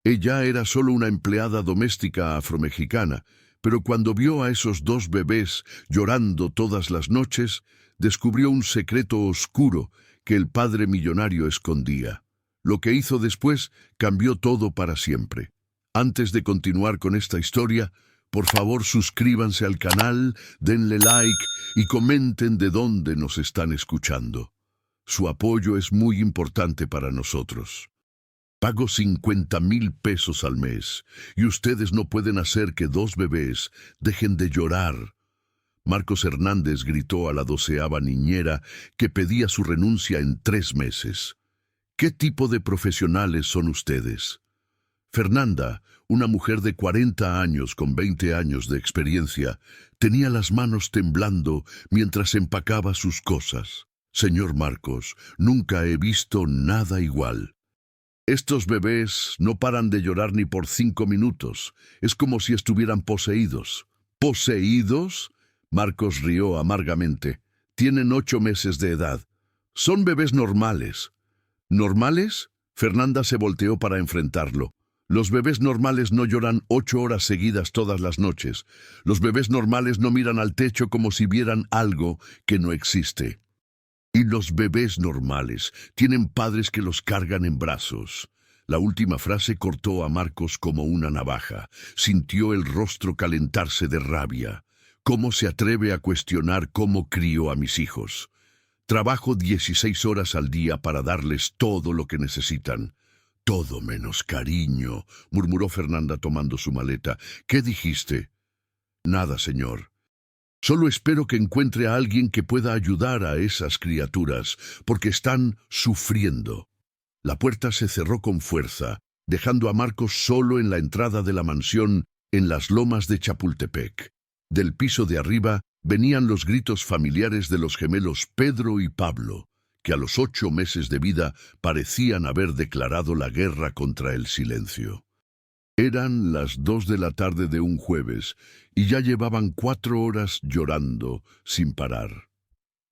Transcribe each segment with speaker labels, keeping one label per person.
Speaker 1: Ella era solo una empleada doméstica afromexicana, pero cuando vio a esos dos bebés llorando todas las noches, descubrió un secreto oscuro que el padre millonario escondía. Lo que hizo después cambió todo para siempre. Antes de continuar con esta historia, por favor suscríbanse al canal, denle like y comenten de dónde nos están escuchando. Su apoyo es muy importante para nosotros. Pago 50,000 pesos al mes y ustedes no pueden hacer que dos bebés dejen de llorar. Marcos Hernández gritó a la 12ª niñera que pedía su renuncia en 3 meses. ¿Qué tipo de profesionales son ustedes? Fernanda, una mujer de 40 años con 20 años de experiencia, tenía las manos temblando mientras empacaba sus cosas. Señor Marcos, nunca he visto nada igual. Estos bebés no paran de llorar ni por 5 minutos. Es como si estuvieran poseídos. ¿Poseídos? Marcos rió amargamente. Tienen 8 meses de edad. Son bebés normales. ¿Normales? Fernanda se volteó para enfrentarlo. Los bebés normales no lloran 8 horas seguidas todas las noches. Los bebés normales no miran al techo como si vieran algo que no existe. Y los bebés normales tienen padres que los cargan en brazos. La última frase cortó a Marcos como una navaja. Sintió el rostro calentarse de rabia. ¿Cómo se atreve a cuestionar cómo crió a mis hijos? Trabajo 16 horas al día para darles todo lo que necesitan. Todo menos cariño, murmuró Fernanda tomando su maleta. ¿Qué dijiste? Nada, señor. Solo espero que encuentre a alguien que pueda ayudar a esas criaturas, porque están sufriendo. La puerta se cerró con fuerza, dejando a Marcos solo en la entrada de la mansión en las lomas de Chapultepec. Del piso de arriba venían los gritos familiares de los gemelos Pedro y Pablo, que a los 8 meses de vida parecían haber declarado la guerra contra el silencio. Eran las 2 de la tarde de un jueves y ya llevaban 4 horas llorando sin parar.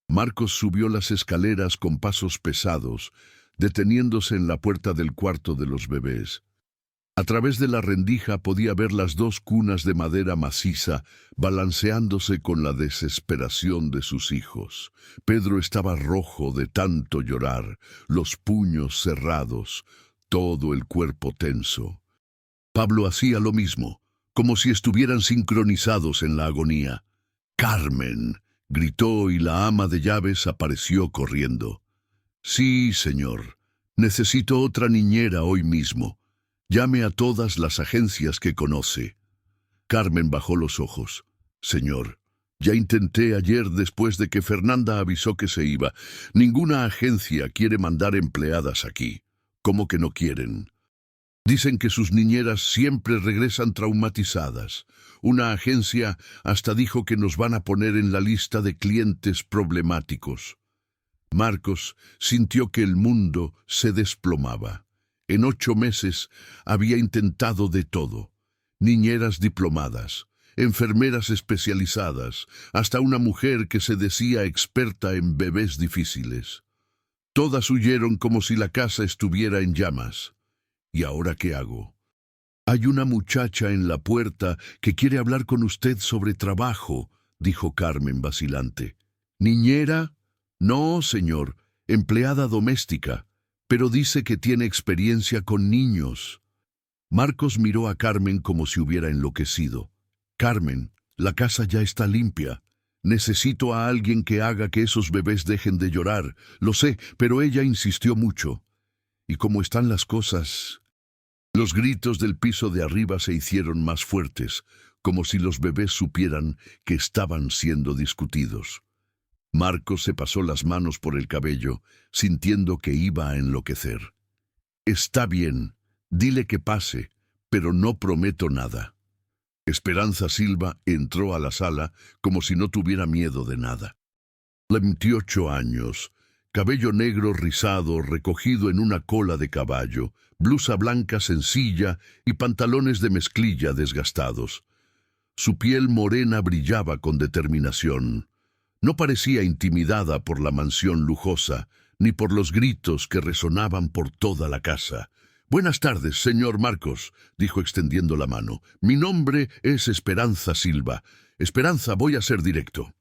Speaker 1: Marcos subió las escaleras con pasos pesados, deteniéndose en la puerta del cuarto de los bebés. A través de la rendija podía ver las 2 cunas de madera maciza balanceándose con la desesperación de sus hijos. Pedro estaba rojo de tanto llorar, los puños cerrados, todo el cuerpo tenso. Pablo hacía lo mismo, como si estuvieran sincronizados en la agonía. «¡Carmen!», gritó y la ama de llaves apareció corriendo. «Sí, señor. Necesito otra niñera hoy mismo. Llame a todas las agencias que conoce». Carmen bajó los ojos. «Señor, ya intenté ayer después de que Fernanda avisó que se iba. Ninguna agencia quiere mandar empleadas aquí». «¿Cómo que no quieren?» «Dicen que sus niñeras siempre regresan traumatizadas. Una agencia hasta dijo que nos van a poner en la lista de clientes problemáticos». Marcos sintió que el mundo se desplomaba. En 8 meses había intentado de todo. Niñeras diplomadas, enfermeras especializadas, hasta una mujer que se decía experta en bebés difíciles. Todas huyeron como si la casa estuviera en llamas. ¿Y ahora qué hago? «Hay una muchacha en la puerta que quiere hablar con usted sobre trabajo», dijo Carmen vacilante. «¿Niñera?» «No, señor, empleada doméstica, pero dice que tiene experiencia con niños». Marcos miró a Carmen como si hubiera enloquecido. «Carmen, la casa ya está limpia. Necesito a alguien que haga que esos bebés dejen de llorar. Lo sé, pero ella insistió mucho. Y como están las cosas...» Los gritos del piso de arriba se hicieron más fuertes, como si los bebés supieran que estaban siendo discutidos. Marcos se pasó las manos por el cabello, sintiendo que iba a enloquecer. «Está bien, dile que pase, pero no prometo nada». Esperanza Silva entró a la sala como si no tuviera miedo de nada. 28 años, cabello negro rizado recogido en una cola de caballo, blusa blanca sencilla y pantalones de mezclilla desgastados. Su piel morena brillaba con determinación. No parecía intimidada por la mansión lujosa, ni por los gritos que resonaban por toda la casa. Buenas tardes, señor Marcos, dijo extendiendo la mano. Mi nombre es Esperanza Silva. Esperanza, voy a ser directo.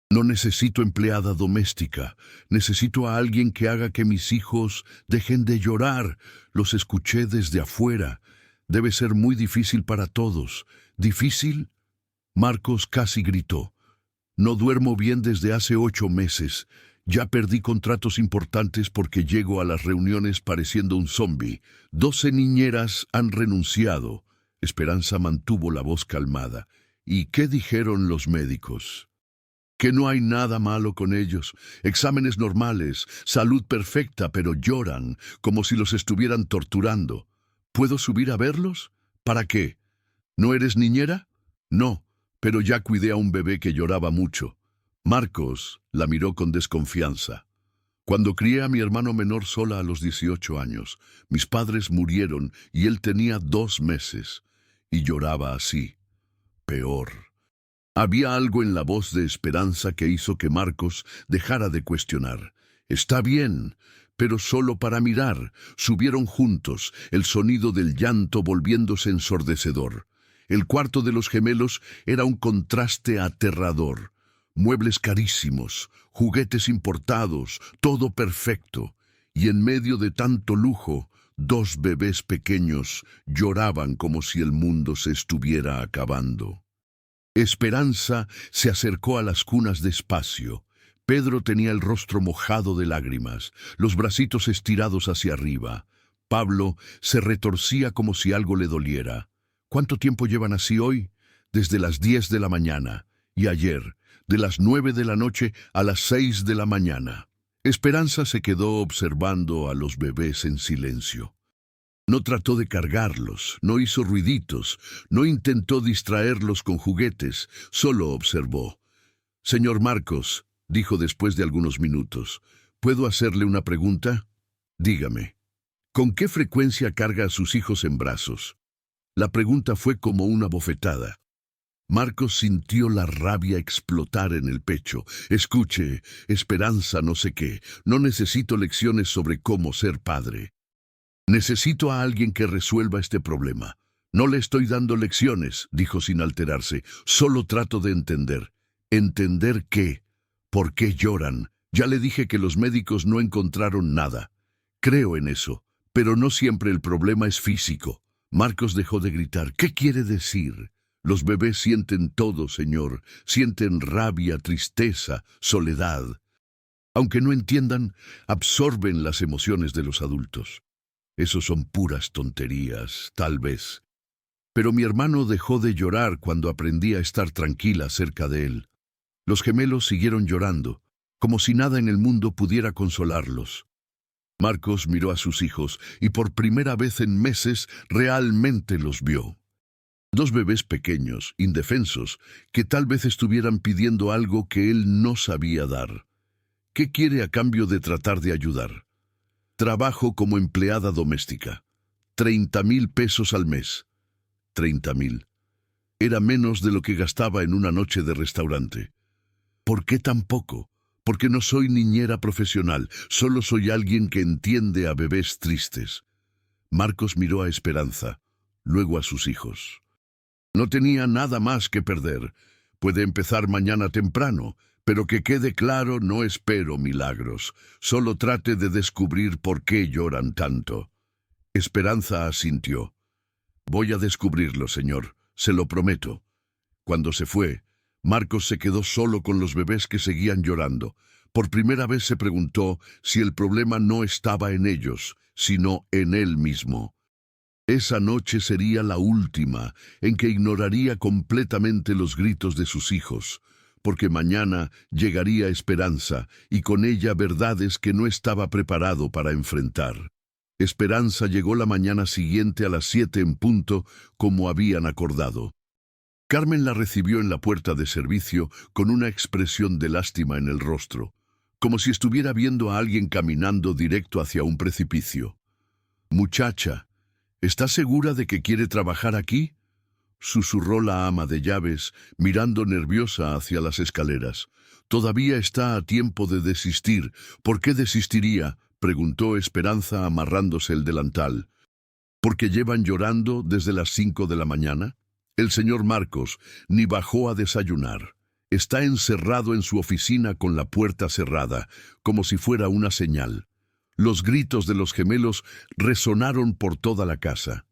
Speaker 1: No necesito empleada doméstica. Necesito a alguien que haga que mis hijos dejen de llorar. Los escuché desde afuera. Debe ser muy difícil para todos. ¿Difícil? Marcos casi gritó. No duermo bien desde hace 8 meses. Ya perdí contratos importantes porque llego a las reuniones pareciendo un zombi. 12 niñeras han renunciado. Esperanza mantuvo la voz calmada. ¿Y qué dijeron los médicos? Que no hay nada malo con ellos. Exámenes normales, salud perfecta, pero lloran, como si los estuvieran torturando. ¿Puedo subir a verlos? ¿Para qué? ¿No eres niñera? No, pero ya cuidé a un bebé que lloraba mucho. Marcos la miró con desconfianza. Cuando crié a mi hermano menor sola a los 18 años, mis padres murieron y él tenía 2 meses. Y lloraba así. Peor. Había algo en la voz de Esperanza que hizo que Marcos dejara de cuestionar. Está bien, pero solo para mirar. Subieron juntos, el sonido del llanto volviéndose ensordecedor. El cuarto de los gemelos era un contraste aterrador. Muebles carísimos, juguetes importados, todo perfecto. Y en medio de tanto lujo, 2 bebés pequeños lloraban como si el mundo se estuviera acabando. Esperanza se acercó a las cunas despacio. Pedro tenía el rostro mojado de lágrimas, los bracitos estirados hacia arriba. Pablo se retorcía como si algo le doliera. ¿Cuánto tiempo llevan así hoy? Desde las 10 de la mañana. Y ayer, de las 9 de la noche a las 6 de la mañana. Esperanza se quedó observando a los bebés en silencio. No trató de cargarlos, no hizo ruiditos, no intentó distraerlos con juguetes, solo observó. Señor Marcos, dijo después de algunos minutos, ¿puedo hacerle una pregunta? Dígame, ¿con qué frecuencia carga a sus hijos en brazos? La pregunta fue como una bofetada. Marcos sintió la rabia explotar en el pecho. Escuche, Esperanza no sé qué, no necesito lecciones sobre cómo ser padre. Necesito a alguien que resuelva este problema. No le estoy dando lecciones, dijo sin alterarse. Solo trato de entender. ¿Entender qué? ¿Por qué lloran? Ya le dije que los médicos no encontraron nada. Creo en eso, pero no siempre el problema es físico. Marcos dejó de gritar. ¿Qué quiere decir? Los bebés sienten todo, señor. Sienten rabia, tristeza, soledad. Aunque no entiendan, absorben las emociones de los adultos. Eso son puras tonterías, tal vez. Pero mi hermano dejó de llorar cuando aprendí a estar tranquila cerca de él. Los gemelos siguieron llorando, como si nada en el mundo pudiera consolarlos. Marcos miró a sus hijos y por primera vez en meses realmente los vio. 2 bebés pequeños, indefensos, que tal vez estuvieran pidiendo algo que él no sabía dar. ¿Qué quiere a cambio de tratar de ayudar? Trabajo como empleada doméstica. 30,000 pesos al mes. 30,000. Era menos de lo que gastaba en una noche de restaurante. ¿Por qué tan poco? Porque no soy niñera profesional, solo soy alguien que entiende a bebés tristes. Marcos miró a Esperanza, luego a sus hijos. No tenía nada más que perder. Puede empezar mañana temprano. Pero que quede claro, no espero milagros. Solo trate de descubrir por qué lloran tanto. Esperanza asintió. Voy a descubrirlo, señor. Se lo prometo. Cuando se fue, Marcos se quedó solo con los bebés que seguían llorando. Por primera vez se preguntó si el problema no estaba en ellos, sino en él mismo. Esa noche sería la última en que ignoraría completamente los gritos de sus hijos, porque mañana llegaría Esperanza y con ella verdades que no estaba preparado para enfrentar. Esperanza llegó la mañana siguiente a las 7 en punto, como habían acordado. Carmen la recibió en la puerta de servicio con una expresión de lástima en el rostro, como si estuviera viendo a alguien caminando directo hacia un precipicio. «Muchacha, ¿estás segura de que quiere trabajar aquí?», susurró la ama de llaves, mirando nerviosa hacia las escaleras. «Todavía está a tiempo de desistir». «¿Por qué desistiría?», preguntó Esperanza amarrándose el delantal. ¿Porque llevan llorando desde las 5 de la mañana? El señor Marcos ni bajó a desayunar. Está encerrado en su oficina con la puerta cerrada, como si fuera una señal. Los gritos de los gemelos resonaron por toda la casa.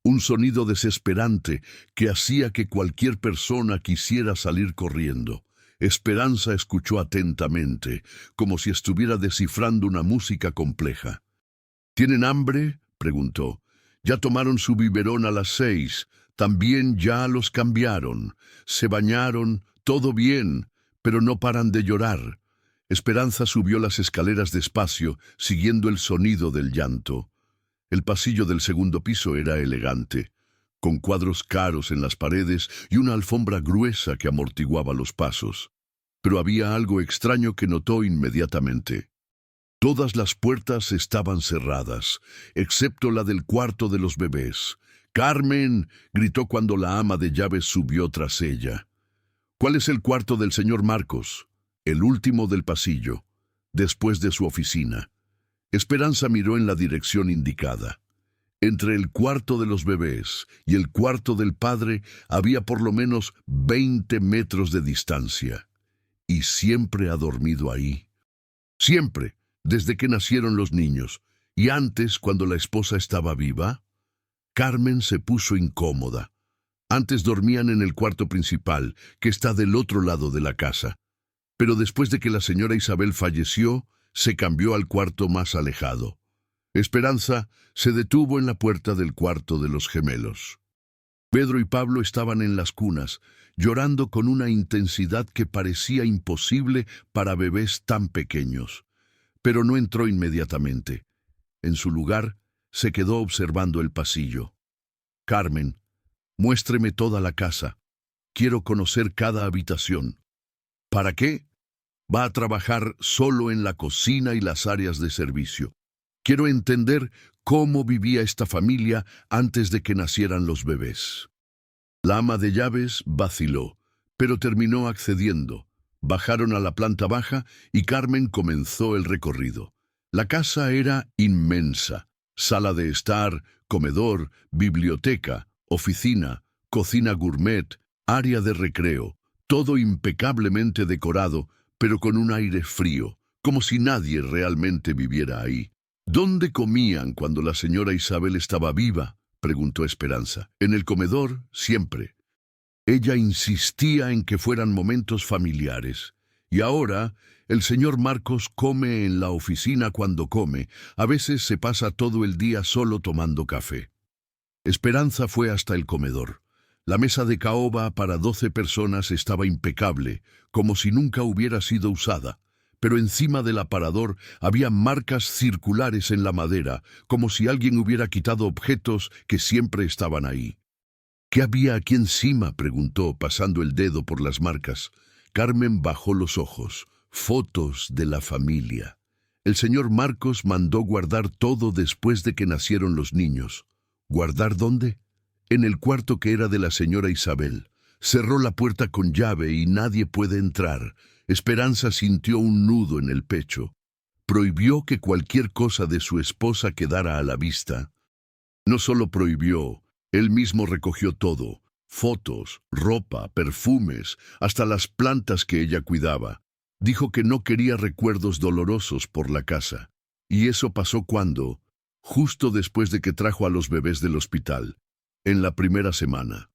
Speaker 1: Un sonido desesperante que hacía que cualquier persona quisiera salir corriendo. Esperanza escuchó atentamente, como si estuviera descifrando una música compleja. ¿Tienen hambre?, preguntó. Ya tomaron su biberón a las 6. También ya los cambiaron. Se bañaron, todo bien, pero no paran de llorar. Esperanza subió las escaleras despacio, siguiendo el sonido del llanto. El pasillo del segundo piso era elegante, con cuadros caros en las paredes y una alfombra gruesa que amortiguaba los pasos. Pero había algo extraño que notó inmediatamente. Todas las puertas estaban cerradas, excepto la del cuarto de los bebés. «¡Carmen!», gritó cuando la ama de llaves subió tras ella. «¿Cuál es el cuarto del señor Marcos?». «El último del pasillo, después de su oficina». Esperanza miró en la dirección indicada. Entre el cuarto de los bebés y el cuarto del padre había por lo menos 20 metros de distancia. Y siempre ha dormido ahí. Siempre, desde que nacieron los niños. Y antes, cuando la esposa estaba viva. Carmen se puso incómoda. Antes dormían en el cuarto principal, que está del otro lado de la casa. Pero después de que la señora Isabel falleció, se cambió al cuarto más alejado. Esperanza se detuvo en la puerta del cuarto de los gemelos. Pedro y Pablo estaban en las cunas, llorando con una intensidad que parecía imposible para bebés tan pequeños. Pero no entró inmediatamente. En su lugar, se quedó observando el pasillo. «Carmen, muéstreme toda la casa. Quiero conocer cada habitación». «¿Para qué?». «Va a trabajar solo en la cocina y las áreas de servicio. Quiero entender cómo vivía esta familia antes de que nacieran los bebés». La ama de llaves vaciló, pero terminó accediendo. Bajaron a la planta baja y Carmen comenzó el recorrido. La casa era inmensa. Sala de estar, comedor, biblioteca, oficina, cocina gourmet, área de recreo, todo impecablemente decorado, pero con un aire frío, como si nadie realmente viviera ahí. «¿Dónde comían cuando la señora Isabel estaba viva?», preguntó Esperanza. «En el comedor, siempre». Ella insistía en que fueran momentos familiares. Y ahora, el señor Marcos come en la oficina cuando come. A veces se pasa todo el día solo tomando café. Esperanza fue hasta el comedor. La mesa de caoba para 12 personas estaba impecable, como si nunca hubiera sido usada, pero encima del aparador había marcas circulares en la madera, como si alguien hubiera quitado objetos que siempre estaban ahí. «¿Qué había aquí encima?», preguntó, pasando el dedo por las marcas. Carmen bajó los ojos. Fotos de la familia. El señor Marcos mandó guardar todo después de que nacieron los niños. ¿Guardar dónde? En el cuarto que era de la señora Isabel. Cerró la puerta con llave y nadie puede entrar. Esperanza sintió un nudo en el pecho. Prohibió que cualquier cosa de su esposa quedara a la vista. No solo prohibió, él mismo recogió todo. Fotos, ropa, perfumes, hasta las plantas que ella cuidaba. Dijo que no quería recuerdos dolorosos por la casa. Y eso pasó cuando, justo después de que trajo a los bebés del hospital, en la primera semana.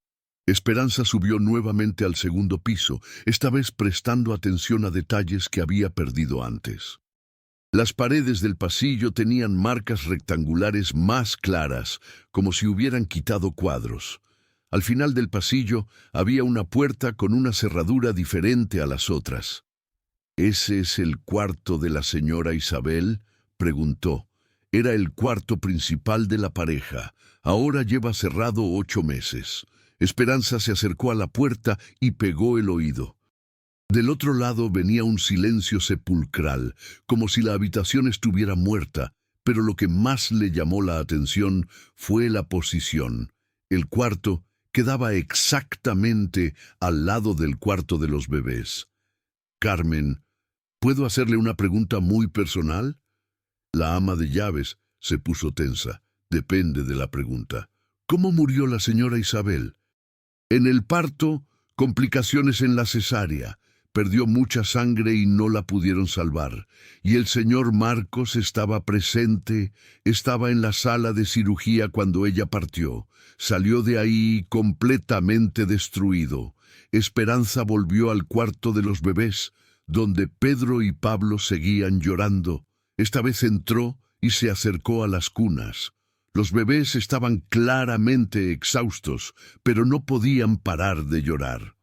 Speaker 1: Esperanza subió nuevamente al segundo piso, esta vez prestando atención a detalles que había perdido antes. Las paredes del pasillo tenían marcas rectangulares más claras, como si hubieran quitado cuadros. Al final del pasillo había una puerta con una cerradura diferente a las otras. «¿Ese es el cuarto de la señora Isabel?», preguntó. Era el cuarto principal de la pareja. Ahora lleva cerrado 8 meses. Esperanza se acercó a la puerta y pegó el oído. Del otro lado venía un silencio sepulcral, como si la habitación estuviera muerta, pero lo que más le llamó la atención fue la posición. El cuarto quedaba exactamente al lado del cuarto de los bebés. «Carmen, ¿puedo hacerle una pregunta muy personal?». La ama de llaves se puso tensa. Depende de la pregunta. ¿Cómo murió la señora Isabel? En el parto, complicaciones en la cesárea. Perdió mucha sangre y no la pudieron salvar. Y el señor Marcos estaba presente, estaba en la sala de cirugía cuando ella partió. Salió de ahí completamente destruido. Esperanza volvió al cuarto de los bebés, donde Pedro y Pablo seguían llorando. Esta vez entró y se acercó a las cunas. Los bebés estaban claramente exhaustos, pero no podían parar de llorar.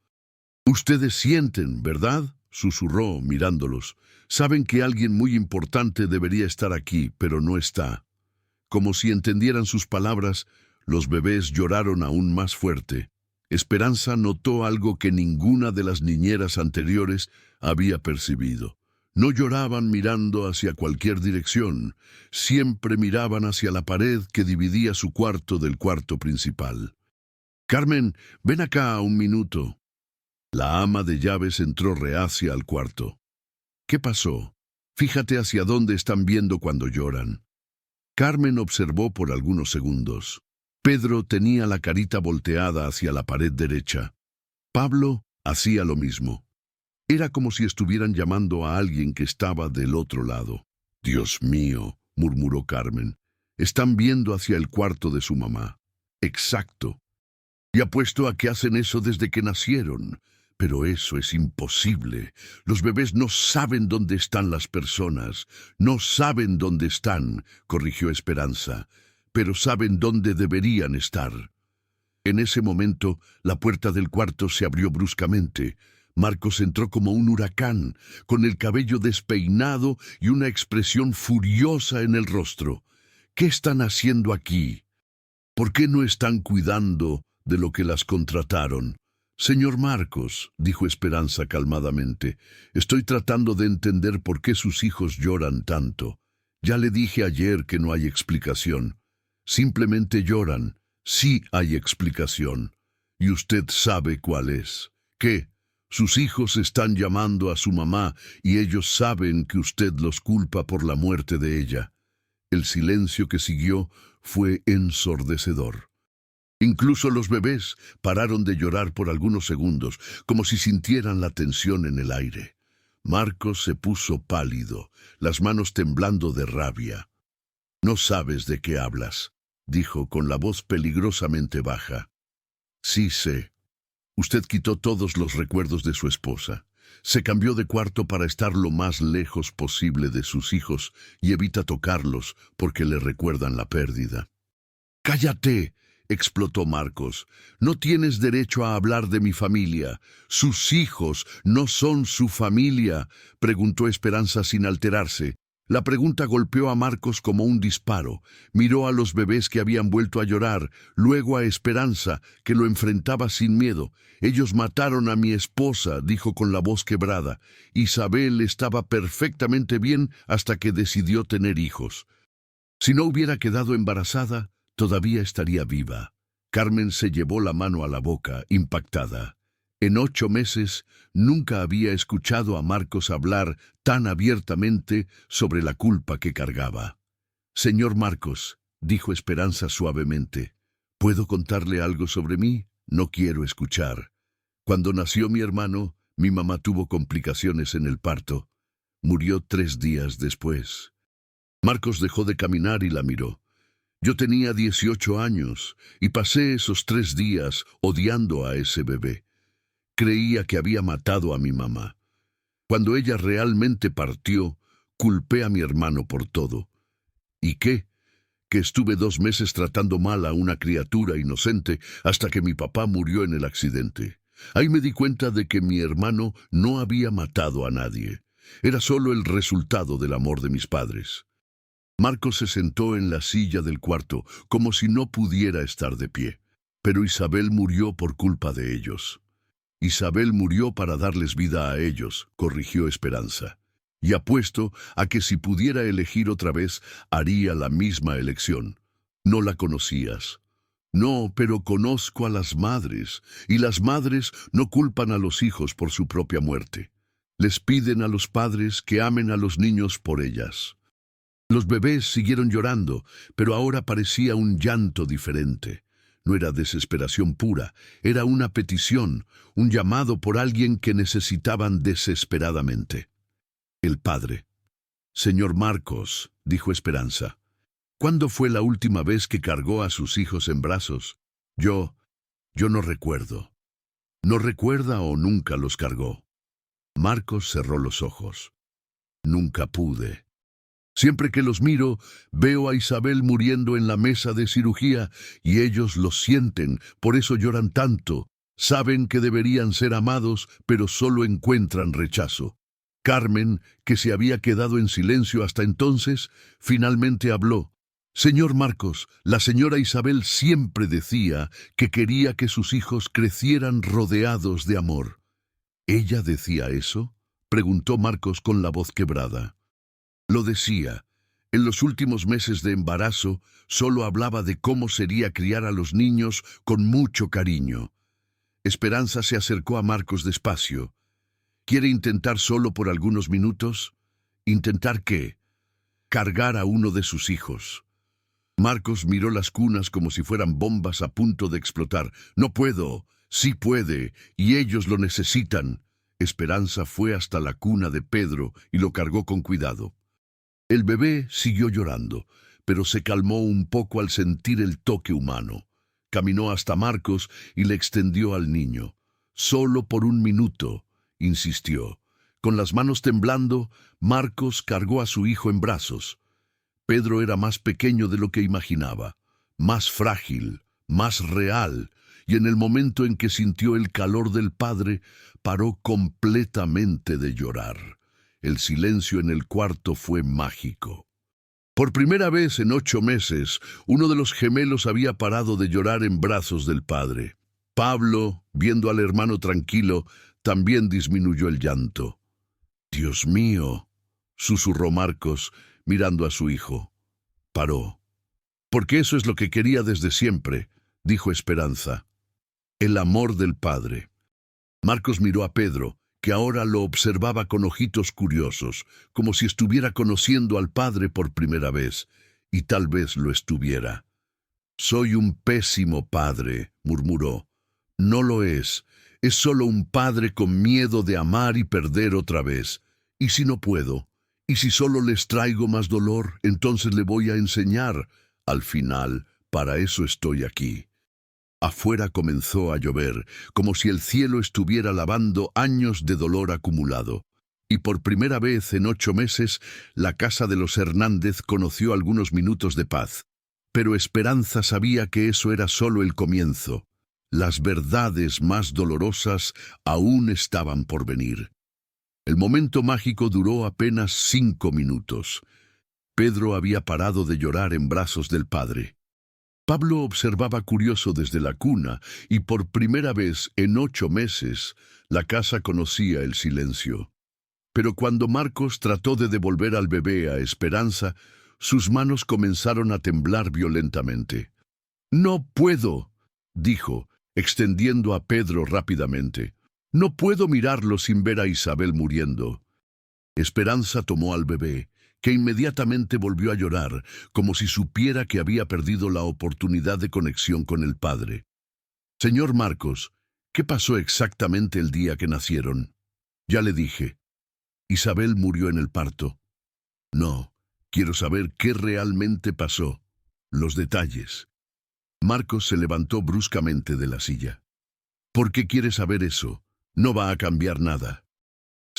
Speaker 1: «Ustedes sienten, ¿verdad?», susurró mirándolos. «Saben que alguien muy importante debería estar aquí, pero no está». Como si entendieran sus palabras, los bebés lloraron aún más fuerte. Esperanza notó algo que ninguna de las niñeras anteriores había percibido. No lloraban mirando hacia cualquier dirección, siempre miraban hacia la pared que dividía su cuarto del cuarto principal. «Carmen, ven acá un minuto». La ama de llaves entró reacia al cuarto. «¿Qué pasó? Fíjate hacia dónde están viendo cuando lloran». Carmen observó por algunos segundos. Pedro tenía la carita volteada hacia la pared derecha. Pablo hacía lo mismo. Era como si estuvieran llamando a alguien que estaba del otro lado. «Dios mío», murmuró Carmen. «Están viendo hacia el cuarto de su mamá». «Exacto. Y apuesto a que hacen eso desde que nacieron. Pero eso es imposible. Los bebés no saben dónde están las personas. No saben dónde están», corrigió Esperanza. «Pero saben dónde deberían estar». En ese momento, la puerta del cuarto se abrió bruscamente. Marcos entró como un huracán, con el cabello despeinado y una expresión furiosa en el rostro. «¿Qué están haciendo aquí? ¿Por qué no están cuidando de lo que las contrataron?» «Señor Marcos», dijo Esperanza calmadamente, «estoy tratando de entender por qué sus hijos lloran tanto. Ya le dije ayer que no hay explicación. Simplemente lloran. Sí hay explicación. Y usted sabe cuál es. ¿Qué? Sus hijos están llamando a su mamá y ellos saben que usted los culpa por la muerte de ella». El silencio que siguió fue ensordecedor. Incluso los bebés pararon de llorar por algunos segundos, como si sintieran la tensión en el aire. Marcos se puso pálido, las manos temblando de rabia. «No sabes de qué hablas», dijo con la voz peligrosamente baja. «Sí sé. Usted quitó todos los recuerdos de su esposa. Se cambió de cuarto para estar lo más lejos posible de sus hijos y evita tocarlos porque le recuerdan la pérdida». «¡Cállate!», explotó Marcos. «No tienes derecho a hablar de mi familia. Sus hijos no son su familia», preguntó Esperanza sin alterarse. La pregunta golpeó a Marcos como un disparo. Miró a los bebés que habían vuelto a llorar, luego a Esperanza, que lo enfrentaba sin miedo. «Ellos mataron a mi esposa», dijo con la voz quebrada. «Isabel estaba perfectamente bien hasta que decidió tener hijos. Si no hubiera quedado embarazada, todavía estaría viva». Carmen se llevó la mano a la boca, impactada. En 8 meses nunca había escuchado a Marcos hablar tan abiertamente sobre la culpa que cargaba. «Señor Marcos», dijo Esperanza suavemente, «¿puedo contarle algo sobre mí? No quiero escuchar. Cuando nació mi hermano, mi mamá tuvo complicaciones en el parto. Murió 3 días después». Marcos dejó de caminar y la miró. «Yo tenía 18 años y pasé esos 3 días odiando a ese bebé. Creía que había matado a mi mamá. Cuando ella realmente partió, culpé a mi hermano por todo. ¿Y qué? Que estuve 2 meses tratando mal a una criatura inocente hasta que mi papá murió en el accidente. Ahí me di cuenta de que mi hermano no había matado a nadie. Era solo el resultado del amor de mis padres». Marcos se sentó en la silla del cuarto, como si no pudiera estar de pie. «Pero Isabel murió por culpa de ellos». «Isabel murió para darles vida a ellos», corrigió Esperanza. «Y apuesto a que si pudiera elegir otra vez, haría la misma elección. No la conocías». «No, pero conozco a las madres, y las madres no culpan a los hijos por su propia muerte. Les piden a los padres que amen a los niños por ellas». Los bebés siguieron llorando, pero ahora parecía un llanto diferente. No era desesperación pura, era una petición, un llamado por alguien que necesitaban desesperadamente. El padre. Señor Marcos, dijo Esperanza, ¿cuándo fue la última vez que cargó a sus hijos en brazos? Yo no recuerdo. ¿No recuerda o nunca los cargó? Marcos cerró los ojos. Nunca pude. Siempre que los miro, veo a Isabel muriendo en la mesa de cirugía y ellos lo sienten, por eso lloran tanto. Saben que deberían ser amados, pero solo encuentran rechazo. Carmen, que se había quedado en silencio hasta entonces, finalmente habló. Señor Marcos, la señora Isabel siempre decía que quería que sus hijos crecieran rodeados de amor. ¿Ella decía eso?, preguntó Marcos con la voz quebrada. Lo decía. En los últimos meses de embarazo, solo hablaba de cómo sería criar a los niños con mucho cariño. Esperanza se acercó a Marcos despacio. ¿Quiere intentar solo por algunos minutos? ¿Intentar qué? Cargar a uno de sus hijos. Marcos miró las cunas como si fueran bombas a punto de explotar. No puedo. Sí puede, y ellos lo necesitan. Esperanza fue hasta la cuna de Pedro y lo cargó con cuidado. El bebé siguió llorando, pero se calmó un poco al sentir el toque humano. Caminó hasta Marcos y le extendió al niño. Solo por un minuto, insistió. Con las manos temblando, Marcos cargó a su hijo en brazos. Pedro era más pequeño de lo que imaginaba, más frágil, más real, y en el momento en que sintió el calor del padre, paró completamente de llorar. El silencio en el cuarto fue mágico. Por primera vez en 8 meses, uno de los gemelos había parado de llorar en brazos del padre. Pablo, viendo al hermano tranquilo, también disminuyó el llanto. «Dios mío», susurró Marcos, mirando a su hijo. Paró. «Porque eso es lo que quería desde siempre», dijo Esperanza. «El amor del padre». Marcos miró a Pedro, que ahora lo observaba con ojitos curiosos, como si estuviera conociendo al padre por primera vez, y tal vez lo estuviera. «Soy un pésimo padre», murmuró. «No lo es solo un padre con miedo de amar y perder otra vez. ¿Y si no puedo? ¿Y si solo les traigo más dolor? Entonces le voy a enseñar. Al final, para eso estoy aquí». Afuera comenzó a llover, como si el cielo estuviera lavando años de dolor acumulado. Y por primera vez en 8 meses, la casa de los Hernández conoció algunos minutos de paz. Pero Esperanza sabía que eso era solo el comienzo. Las verdades más dolorosas aún estaban por venir. El momento mágico duró apenas 5 minutos. Pedro había parado de llorar en brazos del padre. Pablo observaba curioso desde la cuna, y por primera vez en 8 meses, la casa conocía el silencio. Pero cuando Marcos trató de devolver al bebé a Esperanza, sus manos comenzaron a temblar violentamente. «No puedo», dijo, extendiendo a Pedro rápidamente. «No puedo mirarlo sin ver a Isabel muriendo». Esperanza tomó al bebé, que inmediatamente volvió a llorar, como si supiera que había perdido la oportunidad de conexión con el padre. «Señor Marcos, ¿qué pasó exactamente el día que nacieron?» «Ya le dije. Isabel murió en el parto». «No, quiero saber qué realmente pasó. Los detalles». Marcos se levantó bruscamente de la silla. «¿Por qué quiere saber eso? No va a cambiar nada».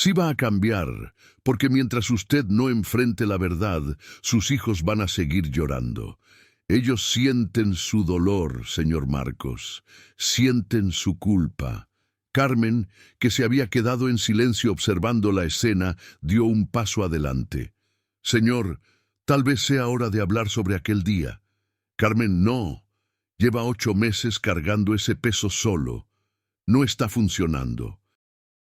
Speaker 1: «Sí va a cambiar, porque mientras usted no enfrente la verdad, sus hijos van a seguir llorando. Ellos sienten su dolor, señor Marcos, sienten su culpa». Carmen, que se había quedado en silencio observando la escena, dio un paso adelante. «Señor, tal vez sea hora de hablar sobre aquel día». «Carmen, no. Lleva 8 meses cargando ese peso solo. No está funcionando».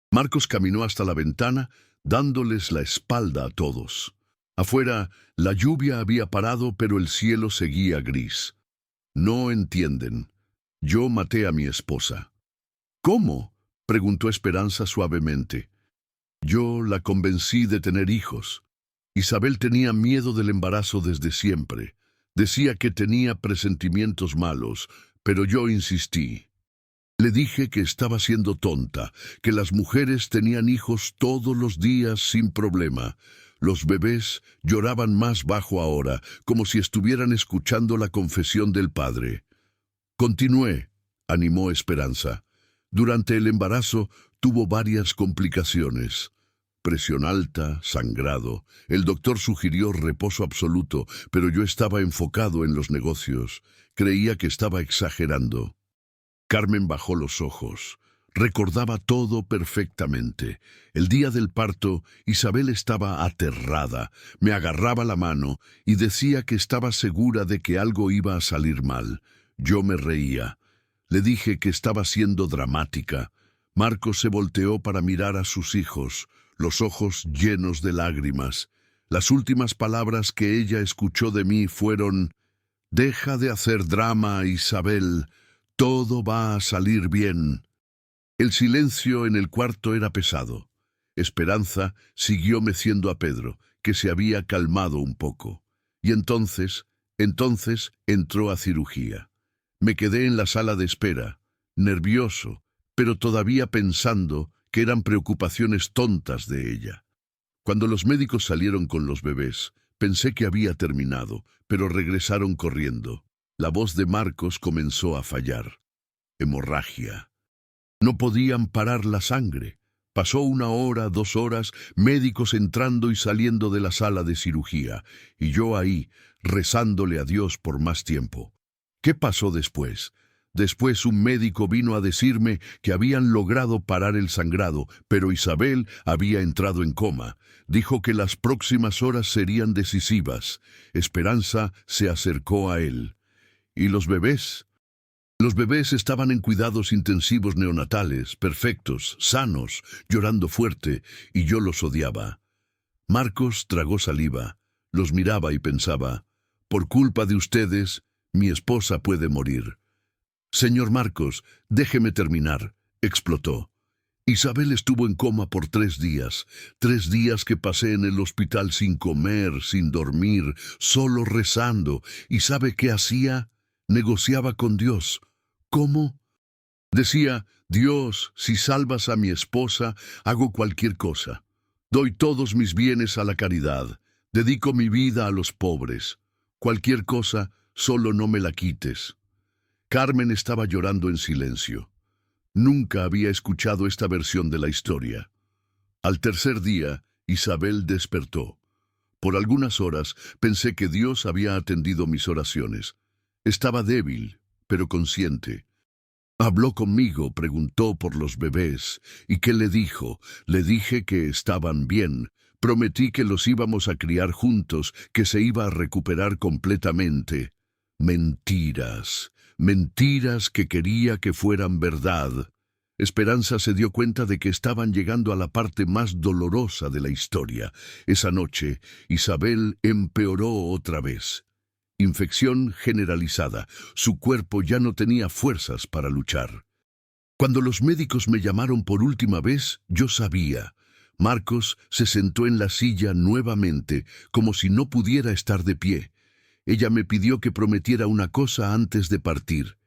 Speaker 1: Marcos caminó hasta la ventana, dándoles la espalda a todos. Afuera, la lluvia había parado, pero el cielo seguía gris. «No entienden. Yo maté a mi esposa». «¿Cómo?», preguntó Esperanza suavemente. «Yo la convencí de tener hijos. Isabel tenía miedo del embarazo desde siempre. Decía que tenía presentimientos malos, pero yo insistí. Le dije que estaba siendo tonta, que las mujeres tenían hijos todos los días sin problema. Los bebés lloraban más bajo ahora, como si estuvieran escuchando la confesión del padre. Continué, animó Esperanza. Durante el embarazo tuvo varias complicaciones. Presión alta, sangrado. El doctor sugirió reposo absoluto, pero yo estaba enfocado en los negocios. Creía que estaba exagerando. Carmen bajó los ojos. Recordaba todo perfectamente. El día del parto, Isabel estaba aterrada. Me agarraba la mano y decía que estaba segura de que algo iba a salir mal. Yo me reía. Le dije que estaba siendo dramática. Marcos se volteó para mirar a sus hijos, los ojos llenos de lágrimas. Las últimas palabras que ella escuchó de mí fueron: «Deja de hacer drama, Isabel. Todo va a salir bien». El silencio en el cuarto era pesado. Esperanza siguió meciendo a Pedro, que se había calmado un poco. Y entonces entró a cirugía. Me quedé en la sala de espera, nervioso, pero todavía pensando que eran preocupaciones tontas de ella. Cuando los médicos salieron con los bebés, pensé que había terminado, pero regresaron corriendo. La voz de Marcos comenzó a fallar. Hemorragia. No podían parar la sangre. Pasó 1 hora, 2 horas, médicos entrando y saliendo de la sala de cirugía, y yo ahí, rezándole a Dios por más tiempo. ¿Qué pasó después? Después un médico vino a decirme que habían logrado parar el sangrado, pero Isabel había entrado en coma. Dijo que las próximas horas serían decisivas. Esperanza se acercó a él. ¿Y los bebés? Los bebés estaban en cuidados intensivos neonatales, perfectos, sanos, llorando fuerte, y yo los odiaba. Marcos tragó saliva, los miraba y pensaba: por culpa de ustedes, mi esposa puede morir. Señor Marcos, déjeme terminar, explotó. Isabel estuvo en coma por 3 días, 3 días que pasé en el hospital sin comer, sin dormir, solo rezando. ¿Y sabe qué hacía? Negociaba con Dios. ¿Cómo? Decía: Dios, si salvas a mi esposa, hago cualquier cosa. Doy todos mis bienes a la caridad. Dedico mi vida a los pobres. Cualquier cosa, solo no me la quites. Carmen estaba llorando en silencio. Nunca había escuchado esta versión de la historia. Al tercer día, Isabel despertó. Por algunas horas pensé que Dios había atendido mis oraciones. Estaba débil, pero consciente. Habló conmigo, preguntó por los bebés. ¿Y qué le dijo? Le dije que estaban bien. Prometí que los íbamos a criar juntos, que se iba a recuperar completamente. Mentiras, mentiras que quería que fueran verdad. Esperanza se dio cuenta de que estaban llegando a la parte más dolorosa de la historia. Esa noche, Isabel empeoró otra vez. Infección generalizada. Su cuerpo ya no tenía fuerzas para luchar. Cuando los médicos me llamaron por última vez, yo sabía. Marcos se sentó en la silla nuevamente, como si no pudiera estar de pie. Ella me pidió que prometiera una cosa antes de partir.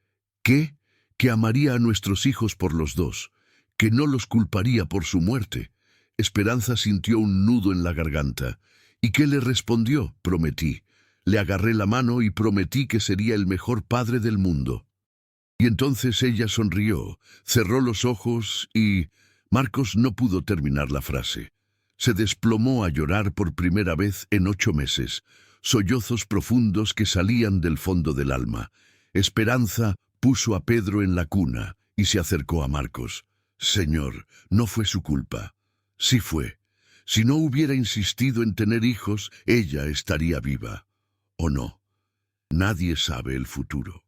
Speaker 1: ¿Qué? Que amaría a nuestros hijos por los dos, que no los culparía por su muerte. Esperanza sintió un nudo en la garganta. ¿Y qué le respondió? Prometí. Le agarré la mano y prometí que sería el mejor padre del mundo. Y entonces ella sonrió, cerró los ojos y... Marcos no pudo terminar la frase. Se desplomó a llorar por primera vez en 8 meses. Sollozos profundos que salían del fondo del alma. Esperanza puso a Pedro en la cuna y se acercó a Marcos. Señor, no fue su culpa. Sí fue. Si no hubiera insistido en tener hijos, ella estaría viva. ¿O no? Nadie sabe el futuro.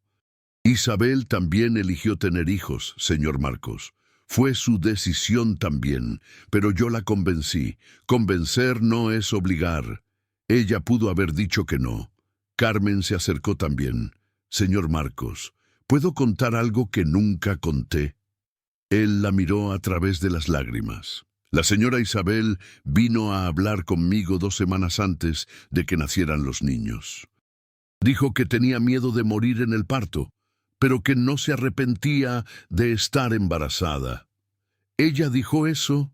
Speaker 1: Isabel también eligió tener hijos, señor Marcos. Fue su decisión también, pero yo la convencí. Convencer no es obligar. Ella pudo haber dicho que no. Carmen se acercó también. Señor Marcos, ¿puedo contar algo que nunca conté? Él la miró a través de las lágrimas. La señora Isabel vino a hablar conmigo 2 semanas antes de que nacieran los niños. Dijo que tenía miedo de morir en el parto, pero que no se arrepentía de estar embarazada. Ella dijo eso.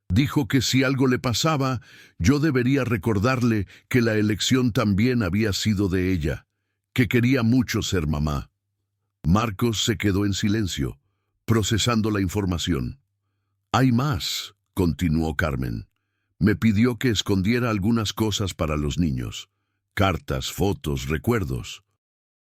Speaker 1: Dijo que si algo le pasaba, yo debería recordarle que la elección también había sido de ella, que quería mucho ser mamá. Marcos se quedó en silencio, procesando la información. «Hay más», continuó Carmen. «Me pidió que escondiera algunas cosas para los niños. Cartas, fotos, recuerdos.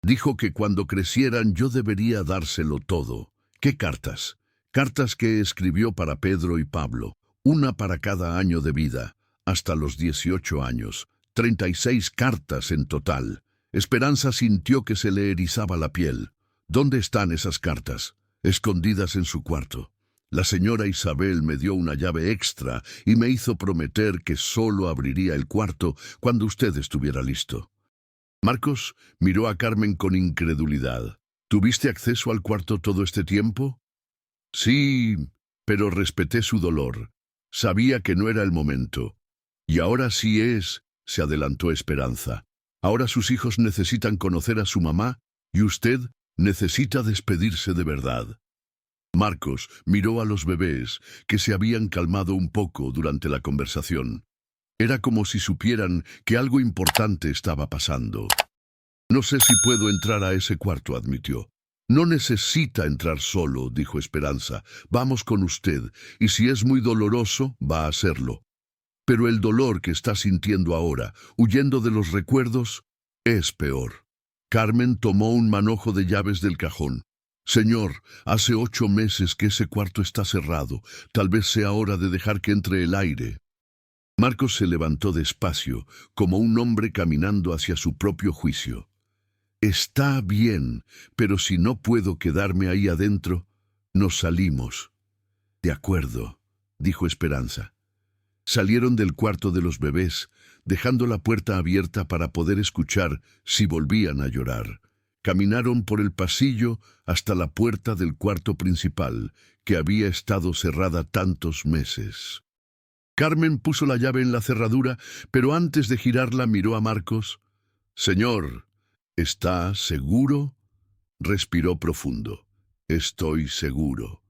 Speaker 1: Dijo que cuando crecieran yo debería dárselo todo». «¿Qué cartas?» «Cartas que escribió para Pedro y Pablo, una para cada año de vida, hasta los 18 años, 36 cartas en total». Esperanza sintió que se le erizaba la piel. «¿Dónde están esas cartas?» «Escondidas en su cuarto. La señora Isabel me dio una llave extra y me hizo prometer que solo abriría el cuarto cuando usted estuviera listo». Marcos miró a Carmen con incredulidad. «¿Tuviste acceso al cuarto todo este tiempo?» «Sí, pero respeté su dolor. Sabía que no era el momento. Y ahora sí es», se adelantó Esperanza. «Ahora sus hijos necesitan conocer a su mamá y usted necesita despedirse de verdad». Marcos miró a los bebés, que se habían calmado un poco durante la conversación. Era como si supieran que algo importante estaba pasando. «No sé si puedo entrar a ese cuarto», admitió. «No necesita entrar solo», dijo Esperanza. «Vamos con usted, y si es muy doloroso, va a hacerlo. Pero el dolor que está sintiendo ahora, huyendo de los recuerdos, es peor». Carmen tomó un manojo de llaves del cajón. «Señor, hace 8 meses que ese cuarto está cerrado. Tal vez sea hora de dejar que entre el aire». Marcos se levantó despacio, como un hombre caminando hacia su propio juicio. «Está bien, pero si no puedo quedarme ahí adentro, nos salimos». «De acuerdo», dijo Esperanza. Salieron del cuarto de los bebés, dejando la puerta abierta para poder escuchar si volvían a llorar. Caminaron por el pasillo hasta la puerta del cuarto principal, que había estado cerrada tantos meses. Carmen puso la llave en la cerradura, pero antes de girarla miró a Marcos. «Señor, ¿está seguro?» Respiró profundo. «Estoy seguro».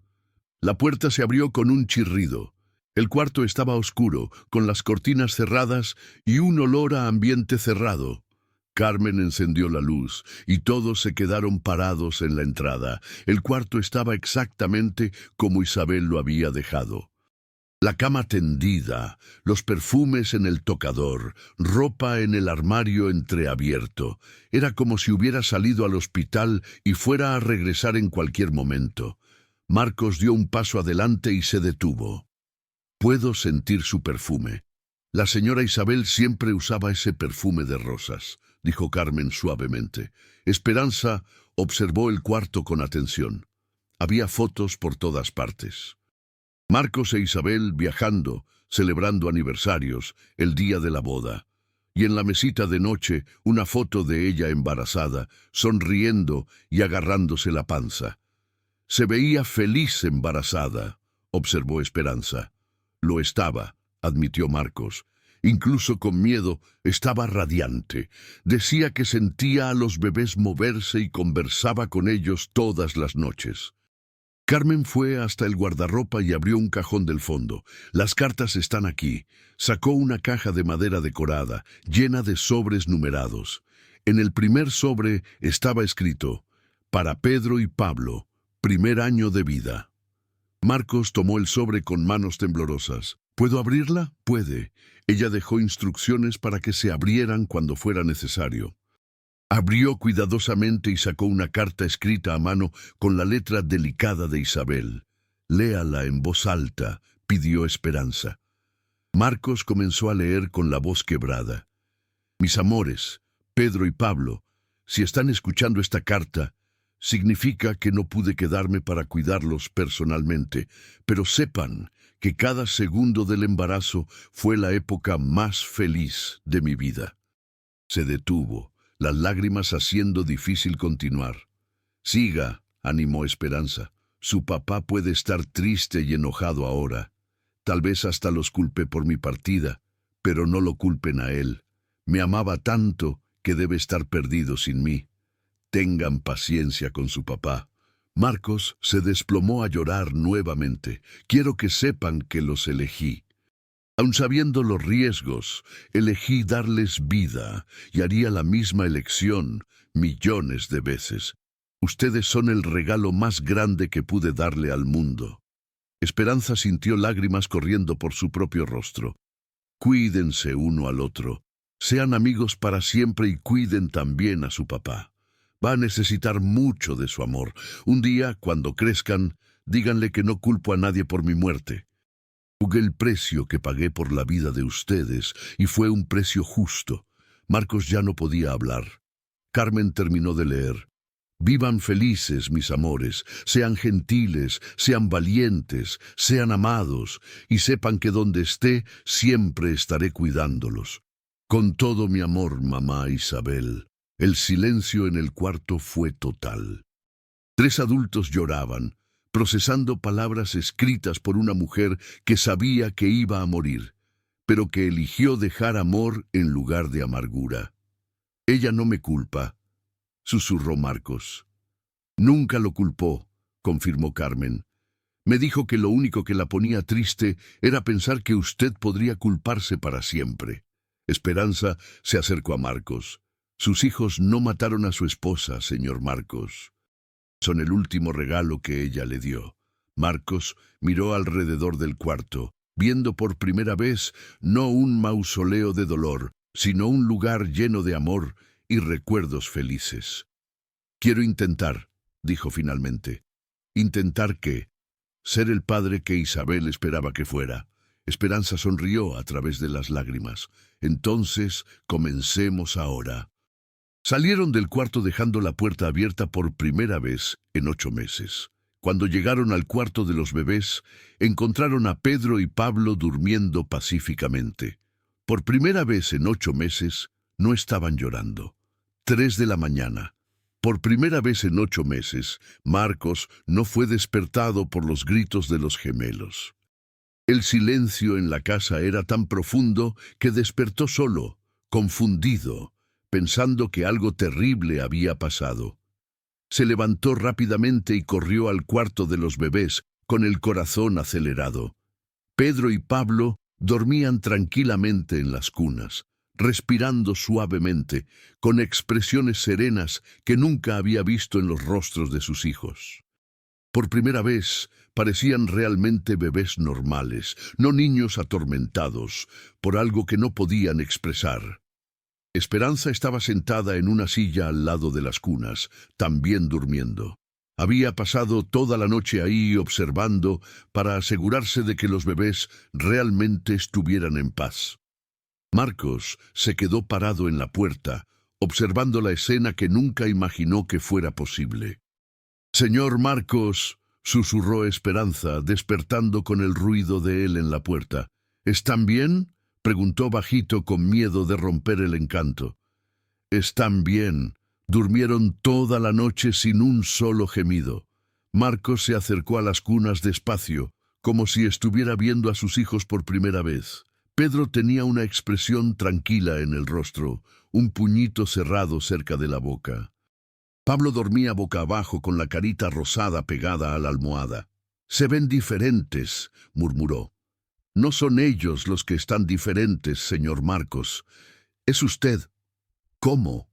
Speaker 1: La puerta se abrió con un chirrido. El cuarto estaba oscuro, con las cortinas cerradas y un olor a ambiente cerrado. Carmen encendió la luz y todos se quedaron parados en la entrada. El cuarto estaba exactamente como Isabel lo había dejado. La cama tendida, los perfumes en el tocador, ropa en el armario entreabierto. Era como si hubiera salido al hospital y fuera a regresar en cualquier momento. Marcos dio un paso adelante y se detuvo. «Puedo sentir su perfume. La señora Isabel siempre usaba ese perfume de rosas», dijo Carmen suavemente. Esperanza observó el cuarto con atención. Había fotos por todas partes. Marcos e Isabel viajando, celebrando aniversarios, el día de la boda. Y en la mesita de noche, una foto de ella embarazada, sonriendo y agarrándose la panza. «Se veía feliz embarazada», observó Esperanza. «Lo estaba», admitió Marcos. «Incluso con miedo, estaba radiante. Decía que sentía a los bebés moverse y conversaba con ellos todas las noches». Carmen fue hasta el guardarropa y abrió un cajón del fondo. «Las cartas están aquí». Sacó una caja de madera decorada, llena de sobres numerados. En el primer sobre estaba escrito: «Para Pedro y Pablo, primer año de vida». Marcos tomó el sobre con manos temblorosas. «¿Puedo abrirla?» «Puede». Ella dejó instrucciones para que se abrieran cuando fuera necesario. Abrió cuidadosamente y sacó una carta escrita a mano con la letra delicada de Isabel. «Léala en voz alta», pidió Esperanza. Marcos comenzó a leer con la voz quebrada. «Mis amores, Pedro y Pablo, si están escuchando esta carta, significa que no pude quedarme para cuidarlos personalmente, pero sepan que cada segundo del embarazo fue la época más feliz de mi vida». Se detuvo, las lágrimas haciendo difícil continuar. «Siga», animó Esperanza. «Su papá puede estar triste y enojado ahora. Tal vez hasta los culpé por mi partida, pero no lo culpen a él. Me amaba tanto que debe estar perdido sin mí. Tengan paciencia con su papá. Marcos se desplomó a llorar nuevamente. Quiero que sepan que los elegí. Aun sabiendo los riesgos, elegí darles vida y haría la misma elección millones de veces. Ustedes son el regalo más grande que pude darle al mundo. Esperanza sintió lágrimas corriendo por su propio rostro. Cuídense uno al otro. Sean amigos para siempre y cuiden también a su papá. Va a necesitar mucho de su amor. Un día, cuando crezcan, díganle que no culpo a nadie por mi muerte. Jugué el precio que pagué por la vida de ustedes y fue un precio justo. Marcos ya no podía hablar. Carmen terminó de leer. Vivan felices, mis amores, sean gentiles, sean valientes, sean amados, y sepan que donde esté, siempre estaré cuidándolos. Con todo mi amor, mamá Isabel. El silencio en el cuarto fue total. 3 adultos lloraban, procesando palabras escritas por una mujer que sabía que iba a morir, pero que eligió dejar amor en lugar de amargura. Ella no me culpa, susurró Marcos. Nunca lo culpó, confirmó Carmen. Me dijo que lo único que la ponía triste era pensar que usted podría culparse para siempre. Esperanza se acercó a Marcos. Sus hijos no mataron a su esposa, señor Marcos. Son el último regalo que ella le dio. Marcos miró alrededor del cuarto, viendo por primera vez no un mausoleo de dolor, sino un lugar lleno de amor y recuerdos felices. Quiero intentar, dijo finalmente. ¿Intentar qué? Ser el padre que Isabel esperaba que fuera. Esperanza sonrió a través de las lágrimas. Entonces, comencemos ahora. Salieron del cuarto dejando la puerta abierta por primera vez en 8 meses. Cuando llegaron al cuarto de los bebés, encontraron a Pedro y Pablo durmiendo pacíficamente. Por primera vez en 8 meses, no estaban llorando. 3 de la mañana. Por primera vez en 8 meses, Marcos no fue despertado por los gritos de los gemelos. El silencio en la casa era tan profundo que despertó solo, confundido, pensando que algo terrible había pasado. Se levantó rápidamente y corrió al cuarto de los bebés, con el corazón acelerado. Pedro y Pablo dormían tranquilamente en las cunas, respirando suavemente, con expresiones serenas que nunca había visto en los rostros de sus hijos. Por primera vez, parecían realmente bebés normales, no niños atormentados por algo que no podían expresar. Esperanza estaba sentada en una silla al lado de las cunas, también durmiendo. Había pasado toda la noche ahí observando para asegurarse de que los bebés realmente estuvieran en paz. Marcos se quedó parado en la puerta, observando la escena que nunca imaginó que fuera posible. «Señor Marcos», susurró Esperanza, despertando con el ruido de él en la puerta. «¿Están bien?», preguntó bajito con miedo de romper el encanto. «Están bien». Durmieron toda la noche sin un solo gemido. Marcos se acercó a las cunas despacio, como si estuviera viendo a sus hijos por primera vez. Pedro tenía una expresión tranquila en el rostro, un puñito cerrado cerca de la boca. Pablo dormía boca abajo con la carita rosada pegada a la almohada. «Se ven diferentes», murmuró. «No son ellos los que están diferentes, señor Marcos. Es usted». «¿Cómo?».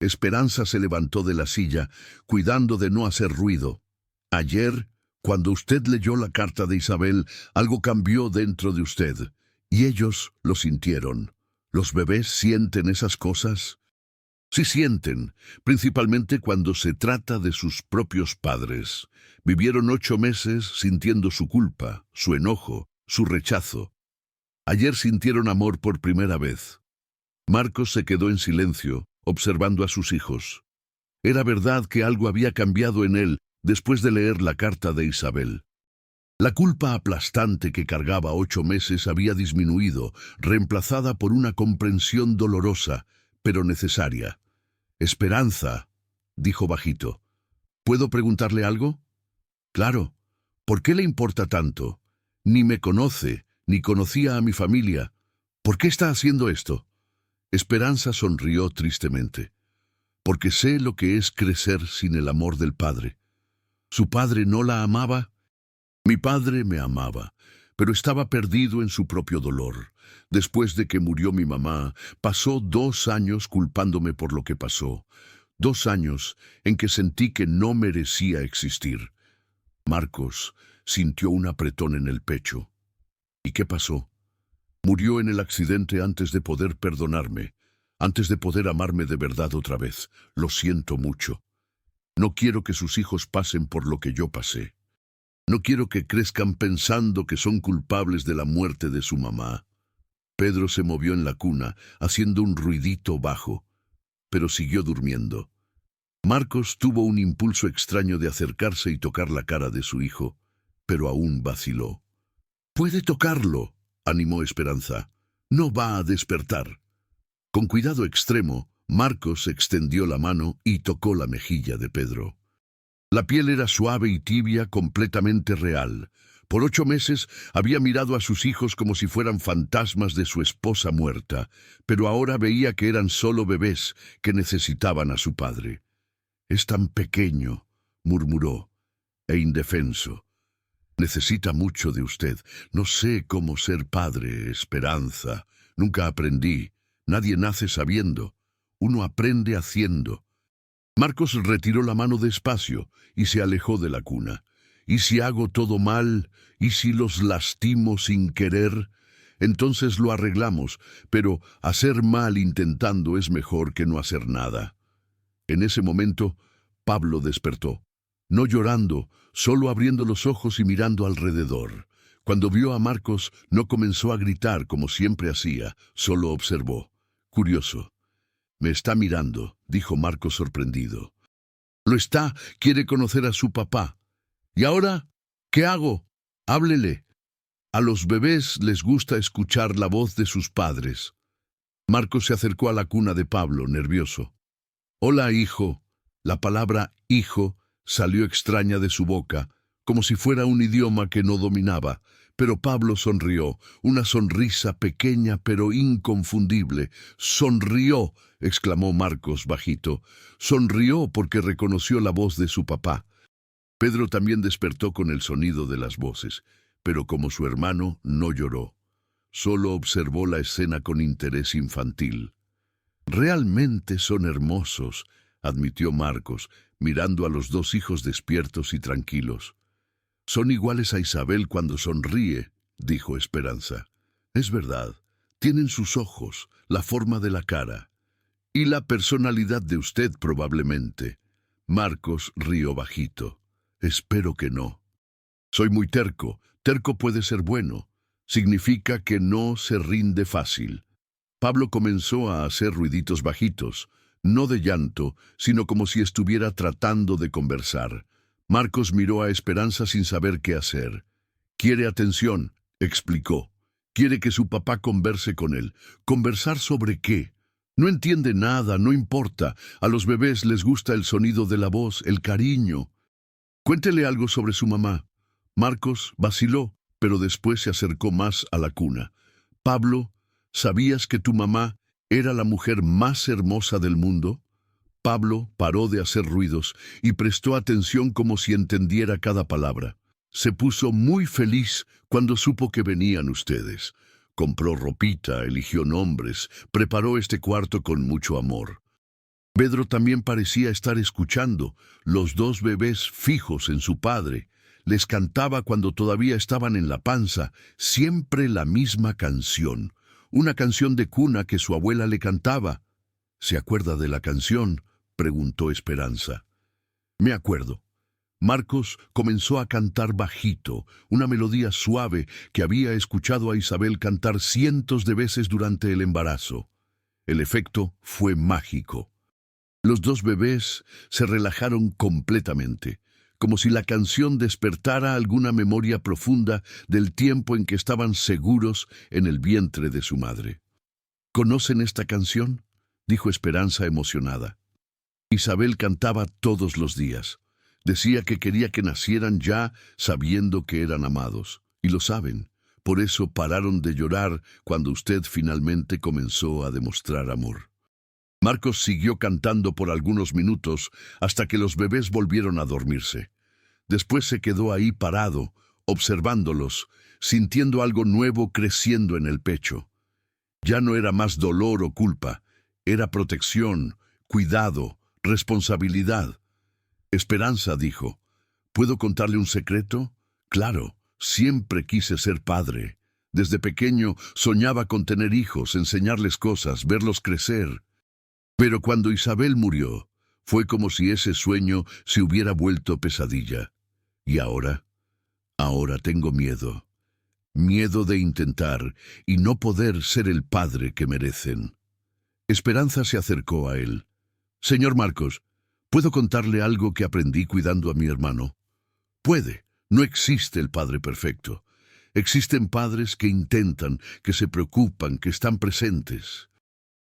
Speaker 1: Esperanza se levantó de la silla, cuidando de no hacer ruido. «Ayer, cuando usted leyó la carta de Isabel, algo cambió dentro de usted, y ellos lo sintieron. ¿Los bebés sienten esas cosas?». «Sí sienten, principalmente cuando se trata de sus propios padres. Vivieron 8 meses sintiendo su culpa, su enojo, su rechazo. Ayer sintieron amor por primera vez». Marcos se quedó en silencio, observando a sus hijos. Era verdad que algo había cambiado en él después de leer la carta de Isabel. La culpa aplastante que cargaba 8 meses había disminuido, reemplazada por una comprensión dolorosa, pero necesaria. «Esperanza», dijo bajito. «¿Puedo preguntarle algo?». «Claro. ¿Por qué le importa tanto?». Ni me conoce, ni conocía a mi familia. ¿Por qué está haciendo esto? Esperanza sonrió tristemente. Porque sé lo que es crecer sin el amor del padre. ¿Su padre no la amaba? Mi padre me amaba, pero estaba perdido en su propio dolor. Después de que murió mi mamá, pasó 2 años culpándome por lo que pasó. 2 años en que sentí que no merecía existir. Marcos sintió un apretón en el pecho. ¿Y qué pasó? Murió en el accidente antes de poder perdonarme, antes de poder amarme de verdad otra vez. Lo siento mucho. No quiero que sus hijos pasen por lo que yo pasé. No quiero que crezcan pensando que son culpables de la muerte de su mamá. Pedro se movió en la cuna, haciendo un ruidito bajo, pero siguió durmiendo. Marcos tuvo un impulso extraño de acercarse y tocar la cara de su hijo, pero aún vaciló. «Puede tocarlo», animó Esperanza. «No va a despertar». Con cuidado extremo, Marcos extendió la mano y tocó la mejilla de Pedro. La piel era suave y tibia, completamente real. Por 8 meses había mirado a sus hijos como si fueran fantasmas de su esposa muerta, pero ahora veía que eran solo bebés que necesitaban a su padre. «Es tan pequeño», murmuró, «e indefenso. Necesita mucho de usted. No sé cómo ser padre, Esperanza. Nunca aprendí. Nadie nace sabiendo. Uno aprende haciendo». Marcos retiró la mano despacio y se alejó de la cuna. «¿Y si hago todo mal? ¿Y si los lastimo sin querer? Entonces lo arreglamos, pero hacer mal intentando es mejor que no hacer nada». En ese momento, Pablo despertó. No llorando, solo abriendo los ojos y mirando alrededor. Cuando vio a Marcos, no comenzó a gritar como siempre hacía, solo observó. Curioso. «Me está mirando», dijo Marcos sorprendido. «Lo está, quiere conocer a su papá. ¿Y ahora? ¿Qué hago? Háblele». A los bebés les gusta escuchar la voz de sus padres. Marcos se acercó a la cuna de Pablo, nervioso. «Hola, hijo». La palabra hijo salió extraña de su boca, como si fuera un idioma que no dominaba, pero Pablo sonrió, una sonrisa pequeña pero inconfundible. «Sonrió», exclamó Marcos bajito. Sonrió porque reconoció la voz de su papá. Pedro también despertó con el sonido de las voces, pero como su hermano no lloró. Solo observó la escena con interés infantil. «Realmente son hermosos», admitió Marcos, mirando a los 2 hijos despiertos y tranquilos. «Son iguales a Isabel cuando sonríe», dijo Esperanza. «Es verdad, tienen sus ojos, la forma de la cara. Y la personalidad de usted probablemente». Marcos rió bajito. «Espero que no. Soy muy terco. Terco puede ser bueno. Significa que no se rinde fácil». Pablo comenzó a hacer ruiditos bajitos, no de llanto, sino como si estuviera tratando de conversar. Marcos miró a Esperanza sin saber qué hacer. «Quiere atención», explicó. «Quiere que su papá converse con él». «¿Conversar sobre qué? No entiende nada, no importa. A los bebés les gusta el sonido de la voz, el cariño». «Cuéntele algo sobre su mamá». Marcos vaciló, pero después se acercó más a la cuna. «Pablo, ¿sabías que tu mamá era la mujer más hermosa del mundo?» Pablo paró de hacer ruidos y prestó atención como si entendiera cada palabra. Se puso muy feliz cuando supo que venían ustedes. Compró ropita, eligió nombres, preparó este cuarto con mucho amor. Pedro también parecía estar escuchando, los 2 bebés fijos en su padre. Les cantaba cuando todavía estaban en la panza, siempre la misma canción. Una canción de cuna que su abuela le cantaba. «¿Se acuerda de la canción?», preguntó Esperanza. «Me acuerdo». Marcos comenzó a cantar bajito, una melodía suave que había escuchado a Isabel cantar cientos de veces durante el embarazo. El efecto fue mágico. Los 2 bebés se relajaron completamente, como si la canción despertara alguna memoria profunda del tiempo en que estaban seguros en el vientre de su madre. «¿Conocen esta canción?», dijo Esperanza emocionada. Isabel cantaba todos los días. Decía que quería que nacieran ya sabiendo que eran amados. Y lo saben. Por eso pararon de llorar cuando usted finalmente comenzó a demostrar amor. Marcos siguió cantando por algunos minutos hasta que los bebés volvieron a dormirse. Después se quedó ahí parado, observándolos, sintiendo algo nuevo creciendo en el pecho. Ya no era más dolor o culpa, era protección, cuidado, responsabilidad. Esperanza dijo, ¿puedo contarle un secreto? Claro, siempre quise ser padre. Desde pequeño soñaba con tener hijos, enseñarles cosas, verlos crecer. Pero cuando Isabel murió, fue como si ese sueño se hubiera vuelto pesadilla. ¿Y ahora? Ahora tengo miedo. Miedo de intentar y no poder ser el padre que merecen. Esperanza se acercó a él. Señor Marcos, ¿puedo contarle algo que aprendí cuidando a mi hermano? Puede. No existe el padre perfecto. Existen padres que intentan, que se preocupan, que están presentes.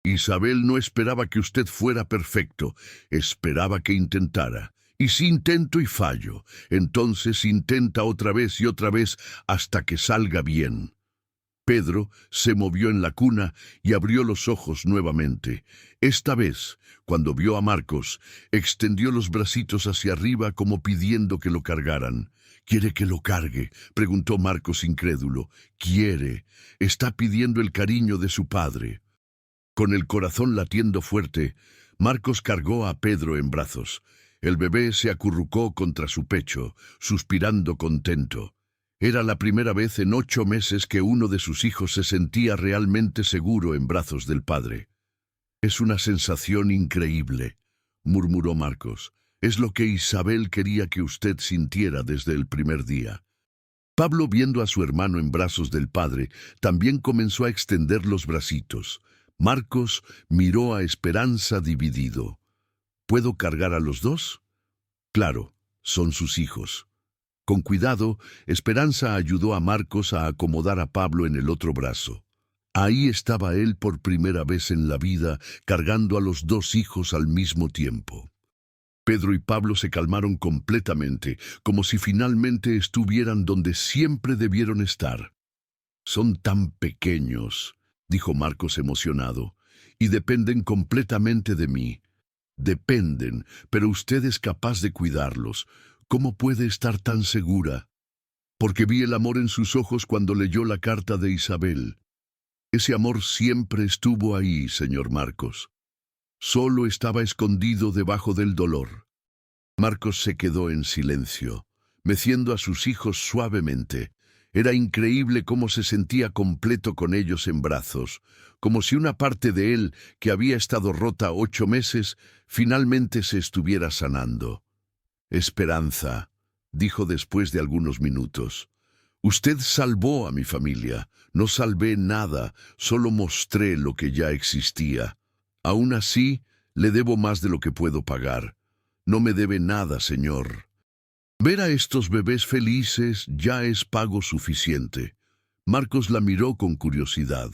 Speaker 1: Isabel no esperaba que usted fuera perfecto, esperaba que intentara. Y si intento y fallo, entonces intenta otra vez y otra vez hasta que salga bien. Pedro se movió en la cuna y abrió los ojos nuevamente. Esta vez, cuando vio a Marcos, extendió los bracitos hacia arriba como pidiendo que lo cargaran. ¿Quiere que lo cargue?, preguntó Marcos incrédulo. Quiere. Está pidiendo el cariño de su padre. Con el corazón latiendo fuerte, Marcos cargó a Pedro en brazos. El bebé se acurrucó contra su pecho, suspirando contento. Era la primera vez en 8 meses que uno de sus hijos se sentía realmente seguro en brazos del padre. «Es una sensación increíble», murmuró Marcos. «Es lo que Isabel quería que usted sintiera desde el primer día». Pablo, viendo a su hermano en brazos del padre, también comenzó a extender los bracitos. Marcos miró a Esperanza dividido. ¿Puedo cargar a los dos? Claro, son sus hijos. Con cuidado, Esperanza ayudó a Marcos a acomodar a Pablo en el otro brazo. Ahí estaba él por primera vez en la vida, cargando a los 2 hijos al mismo tiempo. Pedro y Pablo se calmaron completamente, como si finalmente estuvieran donde siempre debieron estar. «Son tan pequeños», dijo Marcos emocionado, «y dependen completamente de mí. Dependen, pero usted es capaz de cuidarlos. ¿Cómo puede estar tan segura?» «Porque vi el amor en sus ojos cuando leyó la carta de Isabel. Ese amor siempre estuvo ahí, señor Marcos. Solo estaba escondido debajo del dolor». Marcos se quedó en silencio, meciendo a sus hijos suavemente. Era increíble cómo se sentía completo con ellos en brazos, como si una parte de él, que había estado rota 8 meses, finalmente se estuviera sanando. «Esperanza», dijo después de algunos minutos, «usted salvó a mi familia. No salvé nada, solo mostré lo que ya existía. Aún así, le debo más de lo que puedo pagar. No me debe nada, señor. Ver a estos bebés felices ya es pago suficiente». Marcos la miró con curiosidad.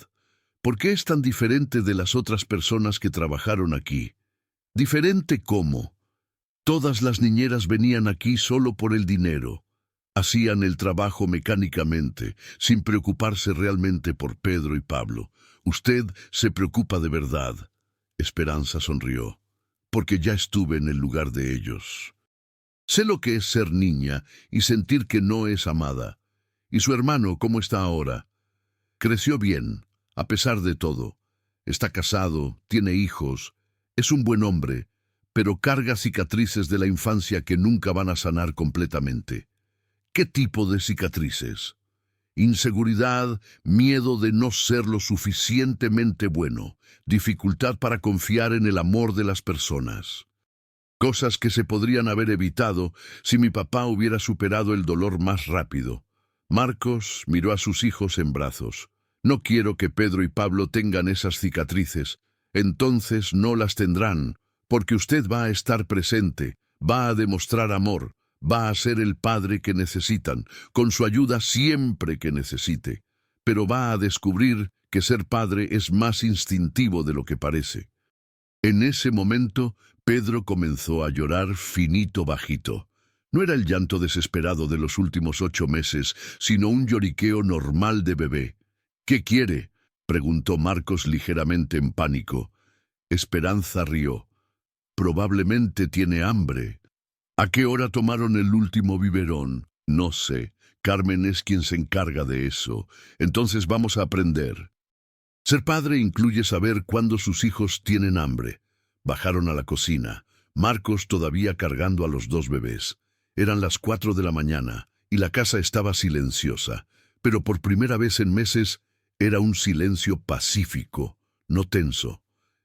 Speaker 1: «¿Por qué es tan diferente de las otras personas que trabajaron aquí?» «¿Diferente cómo?» «Todas las niñeras venían aquí solo por el dinero. Hacían el trabajo mecánicamente, sin preocuparse realmente por Pedro y Pablo. Usted se preocupa de verdad». Esperanza sonrió. «Porque ya estuve en el lugar de ellos. Sé lo que es ser niña y sentir que no es amada. ¿Y su hermano cómo está ahora?» «Creció bien, a pesar de todo. Está casado, tiene hijos, es un buen hombre, pero carga cicatrices de la infancia que nunca van a sanar completamente». «¿Qué tipo de cicatrices?» «Inseguridad, miedo de no ser lo suficientemente bueno, dificultad para confiar en el amor de las personas. Cosas que se podrían haber evitado si mi papá hubiera superado el dolor más rápido». Marcos miró a sus hijos en brazos. «No quiero que Pedro y Pablo tengan esas cicatrices. Entonces no las tendrán, porque usted va a estar presente, va a demostrar amor, va a ser el padre que necesitan, con su ayuda siempre que necesite. Pero va a descubrir que ser padre es más instintivo de lo que parece». En ese momento, Pedro comenzó a llorar finito bajito. No era el llanto desesperado de los últimos 8 meses, sino un lloriqueo normal de bebé. «¿Qué quiere?», preguntó Marcos ligeramente en pánico. Esperanza rió. «Probablemente tiene hambre». «¿A qué hora tomaron el último biberón?». «No sé. Carmen es quien se encarga de eso. Entonces vamos a aprender». Ser padre incluye saber cuándo sus hijos tienen hambre. Bajaron a la cocina, Marcos todavía cargando a los 2 bebés. Eran las 4 de la mañana y la casa estaba silenciosa, pero por primera vez en meses era un silencio pacífico, no tenso.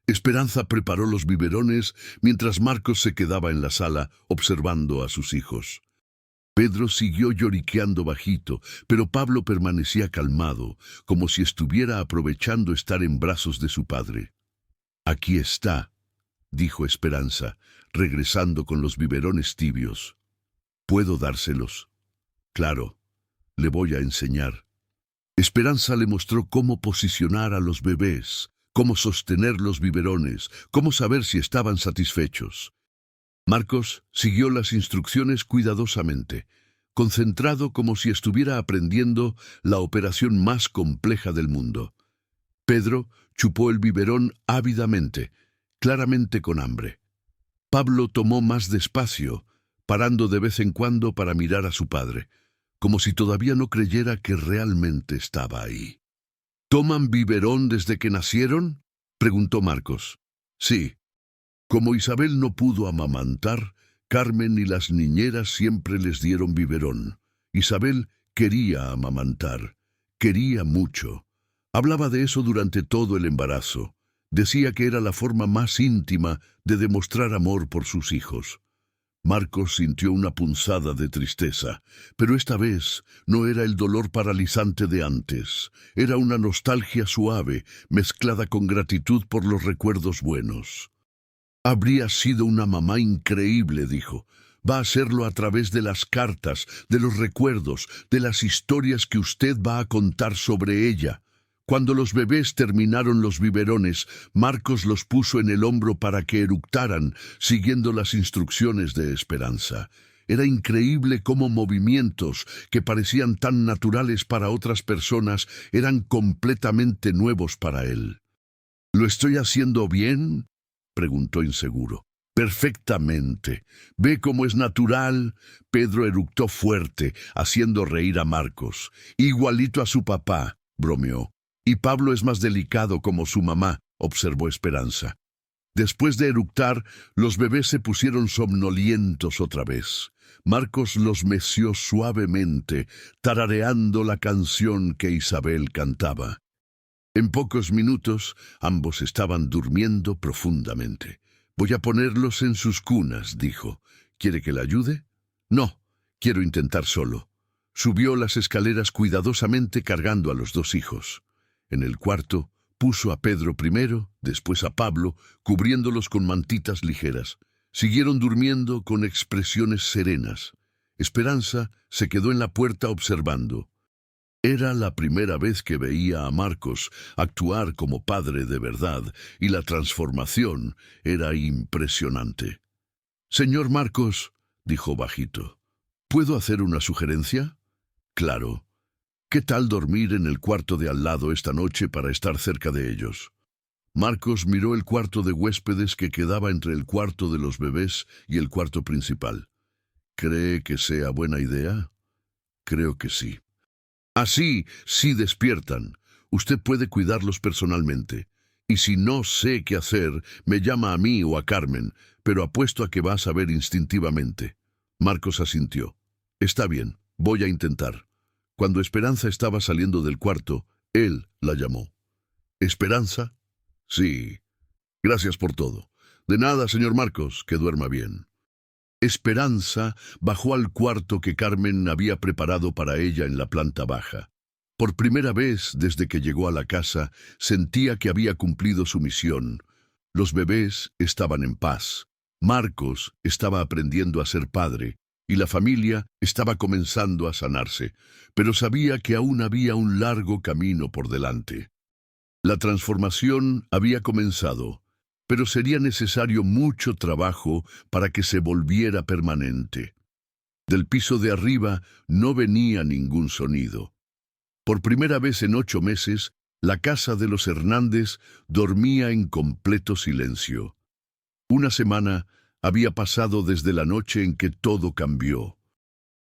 Speaker 1: Esperanza preparó los biberones mientras Marcos se quedaba en la sala observando a sus hijos. Pedro siguió lloriqueando bajito, pero Pablo permanecía calmado, como si estuviera aprovechando estar en brazos de su padre. «Aquí está», dijo Esperanza, regresando con los biberones tibios. «¿Puedo dárselos?». «Claro, le voy a enseñar». Esperanza le mostró cómo posicionar a los bebés, cómo sostener los biberones, cómo saber si estaban satisfechos. Marcos siguió las instrucciones cuidadosamente, concentrado como si estuviera aprendiendo la operación más compleja del mundo. Pedro chupó el biberón ávidamente, claramente con hambre. Pablo tomó más despacio, parando de vez en cuando para mirar a su padre, como si todavía no creyera que realmente estaba ahí. «¿Toman biberón desde que nacieron?», preguntó Marcos. «Sí. Como Isabel no pudo amamantar, Carmen y las niñeras siempre les dieron biberón. Isabel quería amamantar, quería mucho. Hablaba de eso durante todo el embarazo. Decía que era la forma más íntima de demostrar amor por sus hijos». Marcos sintió una punzada de tristeza, pero esta vez no era el dolor paralizante de antes. Era una nostalgia suave, mezclada con gratitud por los recuerdos buenos. «Habría sido una mamá increíble», dijo. «Va a serlo a través de las cartas, de los recuerdos, de las historias que usted va a contar sobre ella». Cuando los bebés terminaron los biberones, Marcos los puso en el hombro para que eructaran, siguiendo las instrucciones de Esperanza. Era increíble cómo movimientos que parecían tan naturales para otras personas eran completamente nuevos para él. «¿Lo estoy haciendo bien?», preguntó inseguro. «Perfectamente. ¿Ve cómo es natural?». Pedro eructó fuerte, haciendo reír a Marcos. «Igualito a su papá», bromeó. «Y Pablo es más delicado como su mamá», observó Esperanza. Después de eructar, los bebés se pusieron somnolientos otra vez. Marcos los meció suavemente, tarareando la canción que Isabel cantaba. En pocos minutos, ambos estaban durmiendo profundamente. «Voy a ponerlos en sus cunas», dijo. «¿Quiere que le ayude?». «No, quiero intentar solo». Subió las escaleras cuidadosamente cargando a los 2 hijos. En el cuarto, puso a Pedro primero, después a Pablo, cubriéndolos con mantitas ligeras. Siguieron durmiendo con expresiones serenas. Esperanza se quedó en la puerta observando. Era la primera vez que veía a Marcos actuar como padre de verdad, y la transformación era impresionante. «Señor Marcos», dijo bajito, «¿puedo hacer una sugerencia?». «Claro. ¿Qué tal dormir en el cuarto de al lado esta noche para estar cerca de ellos?». Marcos miró el cuarto de huéspedes que quedaba entre el cuarto de los bebés y el cuarto principal. «¿Cree que sea buena idea?». «Creo que sí». «Así, si despiertan, usted puede cuidarlos personalmente. Y si no sé qué hacer, me llama a mí o a Carmen, pero apuesto a que va a saber instintivamente». Marcos asintió. «Está bien, voy a intentar». Cuando Esperanza estaba saliendo del cuarto, él la llamó. «¿Esperanza?». «Sí. Gracias por todo». «De nada, señor Marcos, que duerma bien». Esperanza bajó al cuarto que Carmen había preparado para ella en la planta baja. Por primera vez desde que llegó a la casa, sentía que había cumplido su misión. Los bebés estaban en paz. Marcos estaba aprendiendo a ser padre, y la familia estaba comenzando a sanarse, pero sabía que aún había un largo camino por delante. La transformación había comenzado, pero sería necesario mucho trabajo para que se volviera permanente. Del piso de arriba no venía ningún sonido. Por primera vez en 8 meses, la casa de los Hernández dormía en completo silencio. Una semana había pasado desde la noche en que todo cambió.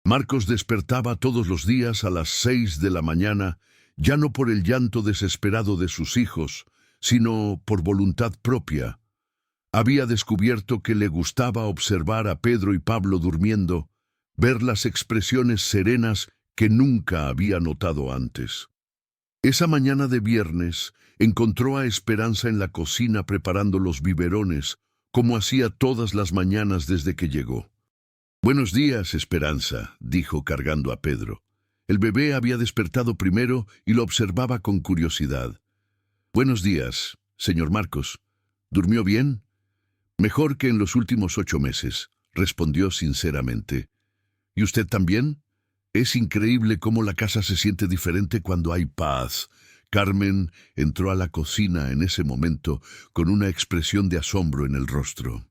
Speaker 1: Marcos despertaba todos los días a las 6 de la mañana, ya no por el llanto desesperado de sus hijos, sino por voluntad propia. Había descubierto que le gustaba observar a Pedro y Pablo durmiendo, ver las expresiones serenas que nunca había notado antes. Esa mañana de viernes encontró a Esperanza en la cocina preparando los biberones, como hacía todas las mañanas desde que llegó. «Buenos días, Esperanza», dijo cargando a Pedro. El bebé había despertado primero y lo observaba con curiosidad. «Buenos días, señor Marcos. ¿Durmió bien?» «Mejor que en los últimos 8 meses», respondió sinceramente. «¿Y usted también? Es increíble cómo la casa se siente diferente cuando hay paz». Carmen entró a la cocina en ese momento con una expresión de asombro en el rostro.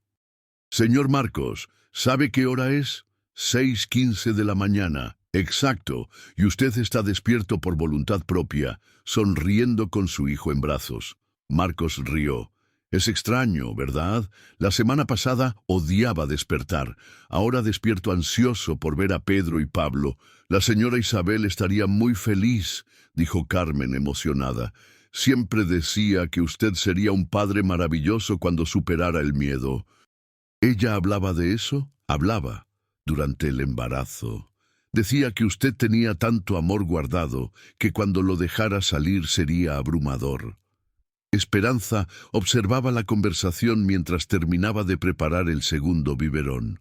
Speaker 1: «Señor Marcos, ¿sabe qué hora es? 6:15 de la mañana. Exacto, y usted está despierto por voluntad propia, sonriendo con su hijo en brazos». Marcos rió. «Es extraño, ¿verdad? La semana pasada odiaba despertar. Ahora despierto ansioso por ver a Pedro y Pablo. La señora Isabel estaría muy feliz», dijo Carmen emocionada. «Siempre decía que usted sería un padre maravilloso cuando superara el miedo». «¿Ella hablaba de eso?» «Hablaba. Durante el embarazo. Decía que usted tenía tanto amor guardado que cuando lo dejara salir sería abrumador». Esperanza observaba la conversación mientras terminaba de preparar el segundo biberón.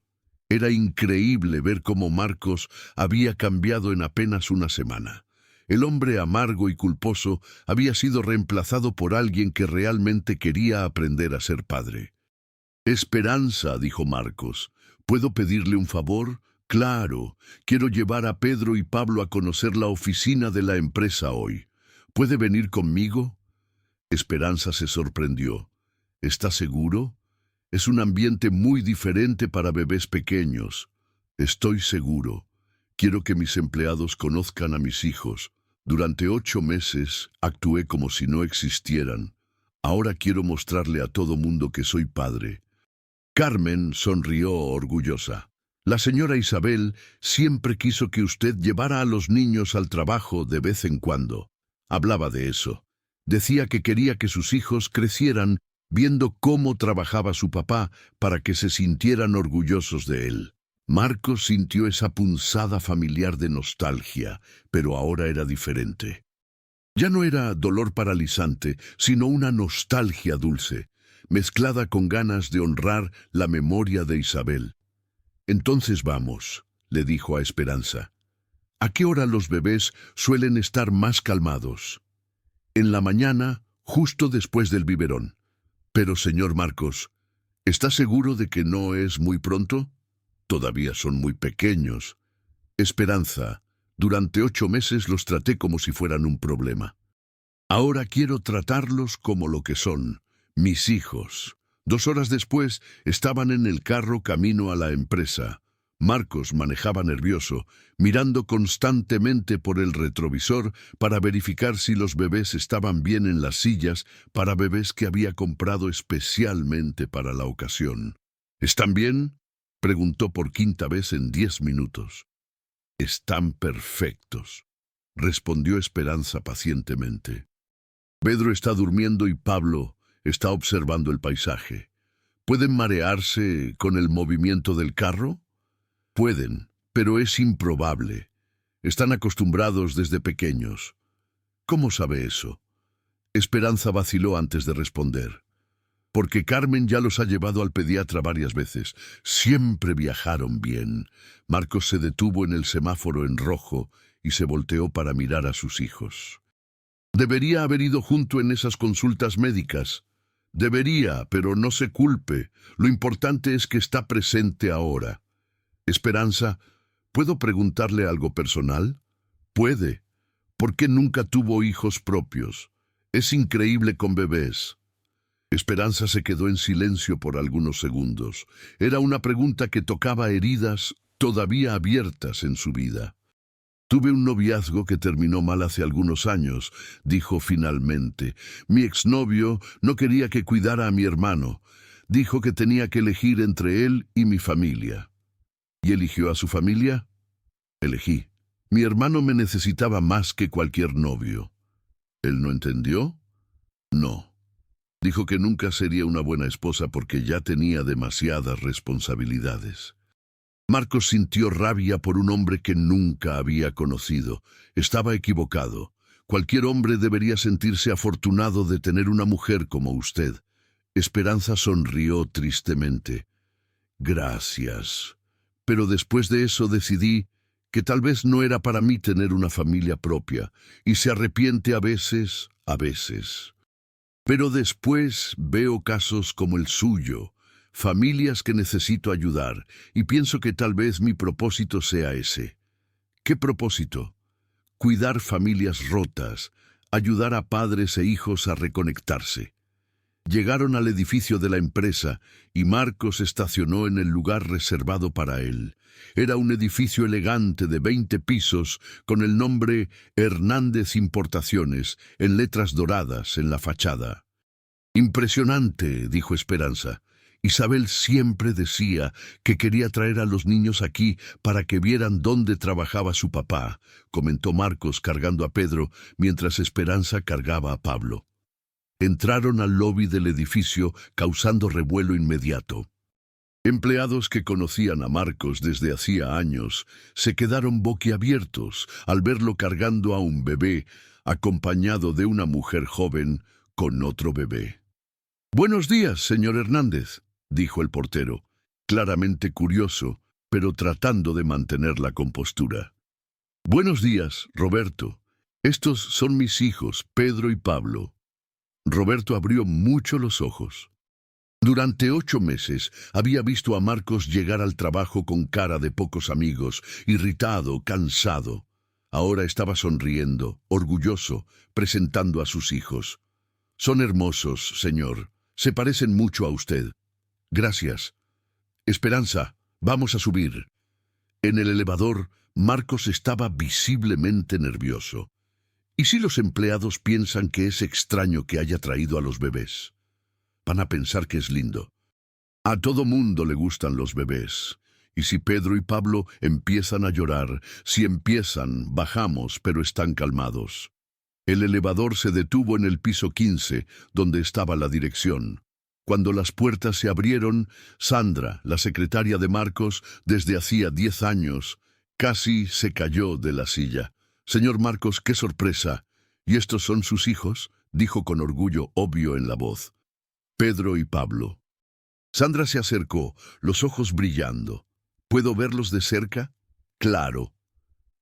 Speaker 1: Era increíble ver cómo Marcos había cambiado en apenas una semana. El hombre amargo y culposo había sido reemplazado por alguien que realmente quería aprender a ser padre. «Esperanza», dijo Marcos, «¿puedo pedirle un favor?» «Claro, quiero llevar a Pedro y Pablo a conocer la oficina de la empresa hoy. ¿Puede venir conmigo?» Esperanza se sorprendió. «¿Está seguro? Es un ambiente muy diferente para bebés pequeños». «Estoy seguro. Quiero que mis empleados conozcan a mis hijos. Durante 8 meses actué como si no existieran. Ahora quiero mostrarle a todo mundo que soy padre». Carmen sonrió orgullosa. «La señora Isabel siempre quiso que usted llevara a los niños al trabajo de vez en cuando. Hablaba de eso. Decía que quería que sus hijos crecieran viendo cómo trabajaba su papá para que se sintieran orgullosos de él». Marcos sintió esa punzada familiar de nostalgia, pero ahora era diferente. Ya no era dolor paralizante, sino una nostalgia dulce, mezclada con ganas de honrar la memoria de Isabel. «Entonces vamos», le dijo a Esperanza. «¿A qué hora los bebés suelen estar más calmados?» «En la mañana, justo después del biberón». «Pero, señor Marcos, ¿está seguro de que no es muy pronto? Todavía son muy pequeños». «Esperanza, durante 8 meses los traté como si fueran un problema. Ahora quiero tratarlos como lo que son, mis hijos». 2 horas después estaban en el carro camino a la empresa. Marcos manejaba nervioso, mirando constantemente por el retrovisor para verificar si los bebés estaban bien en las sillas para bebés que había comprado especialmente para la ocasión. «¿Están bien?», preguntó por 5ª vez en 10 minutos. «Están perfectos», respondió Esperanza pacientemente. «Pedro está durmiendo y Pablo está observando el paisaje. ¿Pueden marearse con el movimiento del carro?» «Pueden, pero es improbable. Están acostumbrados desde pequeños». «¿Cómo sabe eso?». Esperanza vaciló antes de responder. «Porque Carmen ya los ha llevado al pediatra varias veces. Siempre viajaron bien». Marcos se detuvo en el semáforo en rojo y se volteó para mirar a sus hijos. «Debería haber ido junto en esas consultas médicas». «Debería, pero no se culpe. Lo importante es que está presente ahora». «Esperanza, ¿puedo preguntarle algo personal?» «Puede. ¿Por qué nunca tuvo hijos propios? Es increíble con bebés». Esperanza se quedó en silencio por algunos segundos. Era una pregunta que tocaba heridas todavía abiertas en su vida. Tuve un noviazgo que terminó mal hace algunos años, dijo finalmente. Mi exnovio no quería que cuidara a mi hermano. Dijo que tenía que elegir entre él y mi familia. ¿Y eligió a su familia? Elegí. Mi hermano me necesitaba más que cualquier novio. ¿Él no entendió? No. Dijo que nunca sería una buena esposa porque ya tenía demasiadas responsabilidades. Marcos sintió rabia por un hombre que nunca había conocido. Estaba equivocado. Cualquier hombre debería sentirse afortunado de tener una mujer como usted. Esperanza sonrió tristemente. Gracias. Pero después de eso decidí que tal vez no era para mí tener una familia propia, y se arrepiente a veces. Pero después veo casos como el suyo, familias que necesito ayudar, y pienso que tal vez mi propósito sea ese. ¿Qué propósito? Cuidar familias rotas, ayudar a padres e hijos a reconectarse. Llegaron al edificio de la empresa y Marcos estacionó en el lugar reservado para él. Era un edificio elegante de 20 pisos con el nombre Hernández Importaciones en letras doradas en la fachada. Impresionante, dijo Esperanza. Isabel siempre decía que quería traer a los niños aquí para que vieran dónde trabajaba su papá, comentó Marcos cargando a Pedro mientras Esperanza cargaba a Pablo. Entraron al lobby del edificio causando revuelo inmediato. Empleados que conocían a Marcos desde hacía años se quedaron boquiabiertos al verlo cargando a un bebé acompañado de una mujer joven con otro bebé. «Buenos días, señor Hernández», dijo el portero, claramente curioso, pero tratando de mantener la compostura. «Buenos días, Roberto. Estos son mis hijos, Pedro y Pablo». Roberto abrió mucho los ojos. Durante 8 meses había visto a Marcos llegar al trabajo con cara de pocos amigos, irritado, cansado. Ahora estaba sonriendo, orgulloso, presentando a sus hijos. «Son hermosos, señor. Se parecen mucho a usted». «Gracias. Esperanza, vamos a subir». En el elevador, Marcos estaba visiblemente nervioso. ¿Y si los empleados piensan que es extraño que haya traído a los bebés? Van a pensar que es lindo. A todo mundo le gustan los bebés. Y si Pedro y Pablo empiezan a llorar, si empiezan, bajamos, pero están calmados. El elevador se detuvo en el piso 15, donde estaba la dirección. Cuando las puertas se abrieron, Sandra, la secretaria de Marcos, desde hacía 10 años, casi se cayó de la silla. «Señor Marcos, qué sorpresa. ¿Y estos son sus hijos?», dijo con orgullo obvio en la voz. «Pedro y Pablo». Sandra se acercó, los ojos brillando. «¿Puedo verlos de cerca?». «Claro».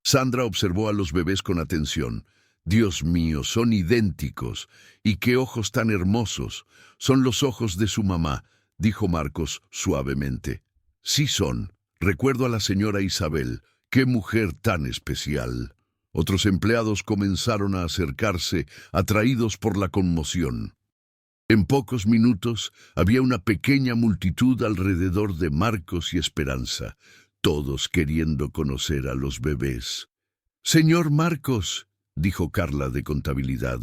Speaker 1: Sandra observó a los bebés con atención. «Dios mío, son idénticos. ¡Y qué ojos tan hermosos! Son los ojos de su mamá», dijo Marcos suavemente. «Sí son. Recuerdo a la señora Isabel. ¡Qué mujer tan especial!». Otros empleados comenzaron a acercarse, atraídos por la conmoción. En pocos minutos había una pequeña multitud alrededor de Marcos y Esperanza, todos queriendo conocer a los bebés. «Señor Marcos», dijo Carla de Contabilidad,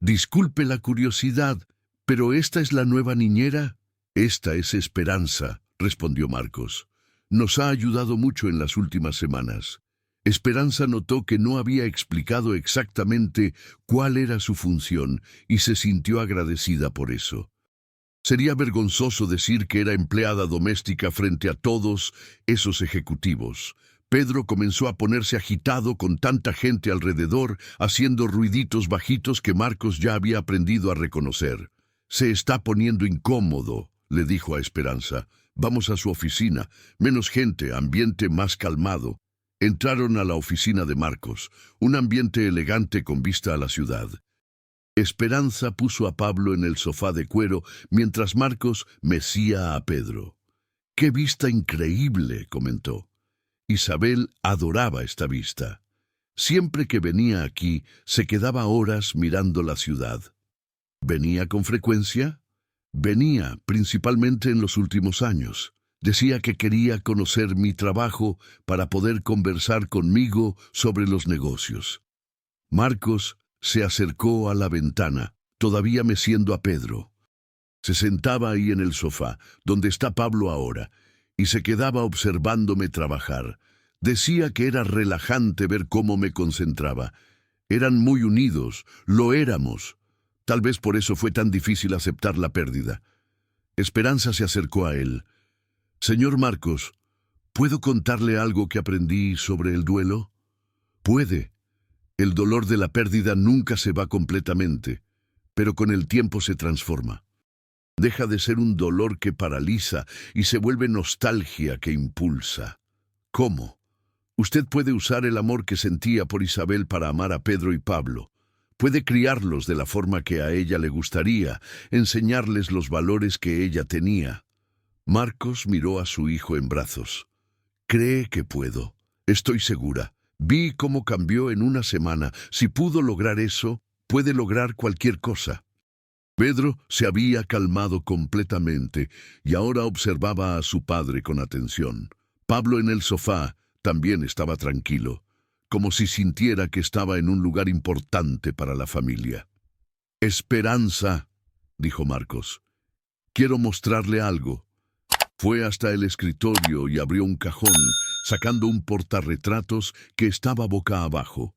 Speaker 1: «disculpe la curiosidad, pero ¿esta es la nueva niñera?». «Esta es Esperanza», respondió Marcos. «Nos ha ayudado mucho en las últimas semanas». Esperanza notó que no había explicado exactamente cuál era su función y se sintió agradecida por eso. Sería vergonzoso decir que era empleada doméstica frente a todos esos ejecutivos. Pedro comenzó a ponerse agitado con tanta gente alrededor, haciendo ruiditos bajitos que Marcos ya había aprendido a reconocer. «Se está poniendo incómodo», le dijo a Esperanza. «Vamos a su oficina. Menos gente, ambiente más calmado». Entraron a la oficina de Marcos, un ambiente elegante con vista a la ciudad. Esperanza puso a Pablo en el sofá de cuero mientras Marcos mecía a Pedro. «¡Qué vista increíble!», comentó. Isabel adoraba esta vista. Siempre que venía aquí, se quedaba horas mirando la ciudad. ¿Venía con frecuencia? Venía, principalmente en los últimos años. Decía que quería conocer mi trabajo para poder conversar conmigo sobre los negocios. Marcos se acercó a la ventana, todavía meciendo a Pedro. Se sentaba ahí en el sofá, donde está Pablo ahora, y se quedaba observándome trabajar. Decía que era relajante ver cómo me concentraba. Eran muy unidos, lo éramos. Tal vez por eso fue tan difícil aceptar la pérdida. Esperanza se acercó a él. «Señor Marcos, ¿puedo contarle algo que aprendí sobre el duelo?» «Puede. El dolor de la pérdida nunca se va completamente, pero con el tiempo se transforma. Deja de ser un dolor que paraliza y se vuelve nostalgia que impulsa. ¿Cómo? Usted puede usar el amor que sentía por Isabel para amar a Pedro y Pablo. Puede criarlos de la forma que a ella le gustaría, enseñarles los valores que ella tenía». Marcos miró a su hijo en brazos. «Cree que puedo. Estoy segura. Vi cómo cambió en una semana. Si pudo lograr eso, puede lograr cualquier cosa». Pedro se había calmado completamente y ahora observaba a su padre con atención. Pablo en el sofá también estaba tranquilo, como si sintiera que estaba en un lugar importante para la familia. «Esperanza», dijo Marcos. «Quiero mostrarle algo». Fue hasta el escritorio y abrió un cajón, sacando un portarretratos que estaba boca abajo.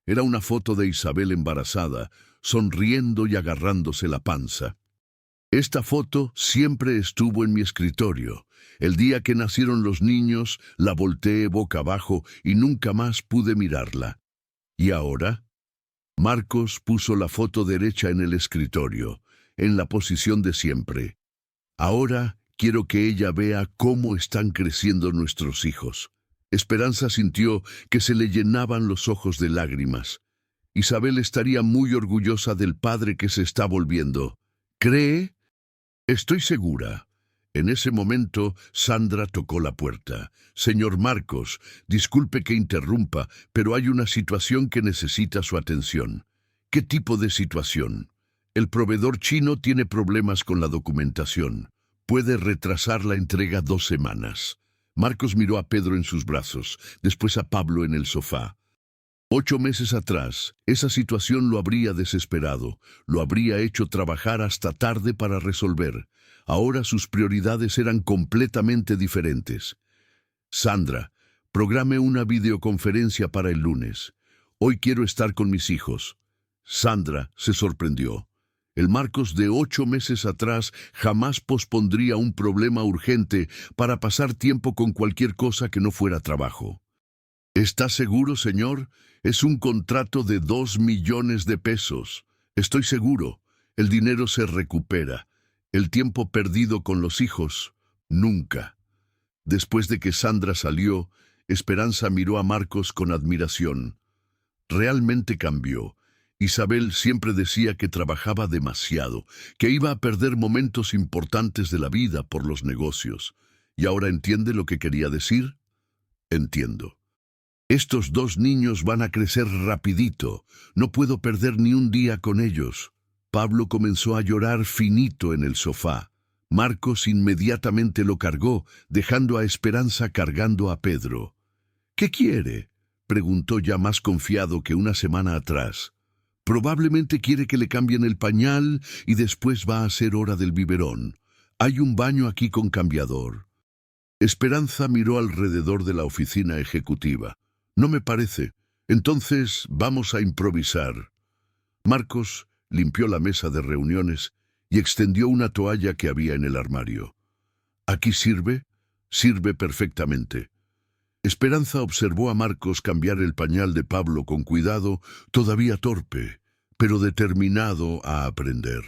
Speaker 1: Era una foto de Isabel embarazada, sonriendo y agarrándose la panza. Esta foto siempre estuvo en mi escritorio. El día que nacieron los niños, la volteé boca abajo y nunca más pude mirarla. ¿Y ahora? Marcos puso la foto derecha en el escritorio, en la posición de siempre. Ahora quiero que ella vea cómo están creciendo nuestros hijos. Esperanza sintió que se le llenaban los ojos de lágrimas. Isabel estaría muy orgullosa del padre que se está volviendo. ¿Cree? Estoy segura. En ese momento, Sandra tocó la puerta. «Señor Marcos, disculpe que interrumpa, pero hay una situación que necesita su atención». «¿Qué tipo de situación?» «El proveedor chino tiene problemas con la documentación. Puede retrasar la entrega 2 semanas». Marcos miró a Pedro en sus brazos, después a Pablo en el sofá. 8 meses atrás, esa situación lo habría desesperado, lo habría hecho trabajar hasta tarde para resolver. Ahora sus prioridades eran completamente diferentes. «Sandra, programe una videoconferencia para el lunes. Hoy quiero estar con mis hijos». Sandra se sorprendió. El Marcos de 8 meses atrás jamás pospondría un problema urgente para pasar tiempo con cualquier cosa que no fuera trabajo. «¿Está seguro, señor? Es un contrato de 2 millones de pesos. Estoy seguro. El dinero se recupera. El tiempo perdido con los hijos, nunca». Después de que Sandra salió, Esperanza miró a Marcos con admiración. Realmente cambió. Isabel siempre decía que trabajaba demasiado, que iba a perder momentos importantes de la vida por los negocios. ¿Y ahora entiende lo que quería decir? Entiendo. Estos 2 niños van a crecer rapidito. No puedo perder ni un día con ellos. Pablo comenzó a llorar finito en el sofá. Marcos inmediatamente lo cargó, dejando a Esperanza cargando a Pedro. «¿Qué quiere?», preguntó ya más confiado que una semana atrás. «Probablemente quiere que le cambien el pañal y después va a ser hora del biberón. Hay un baño aquí con cambiador». Esperanza miró alrededor de la oficina ejecutiva. «No me parece. Entonces vamos a improvisar». Marcos limpió la mesa de reuniones y extendió una toalla que había en el armario. «¿Aquí sirve?» «Sirve perfectamente». Esperanza observó a Marcos cambiar el pañal de Pablo con cuidado, todavía torpe, pero determinado a aprender.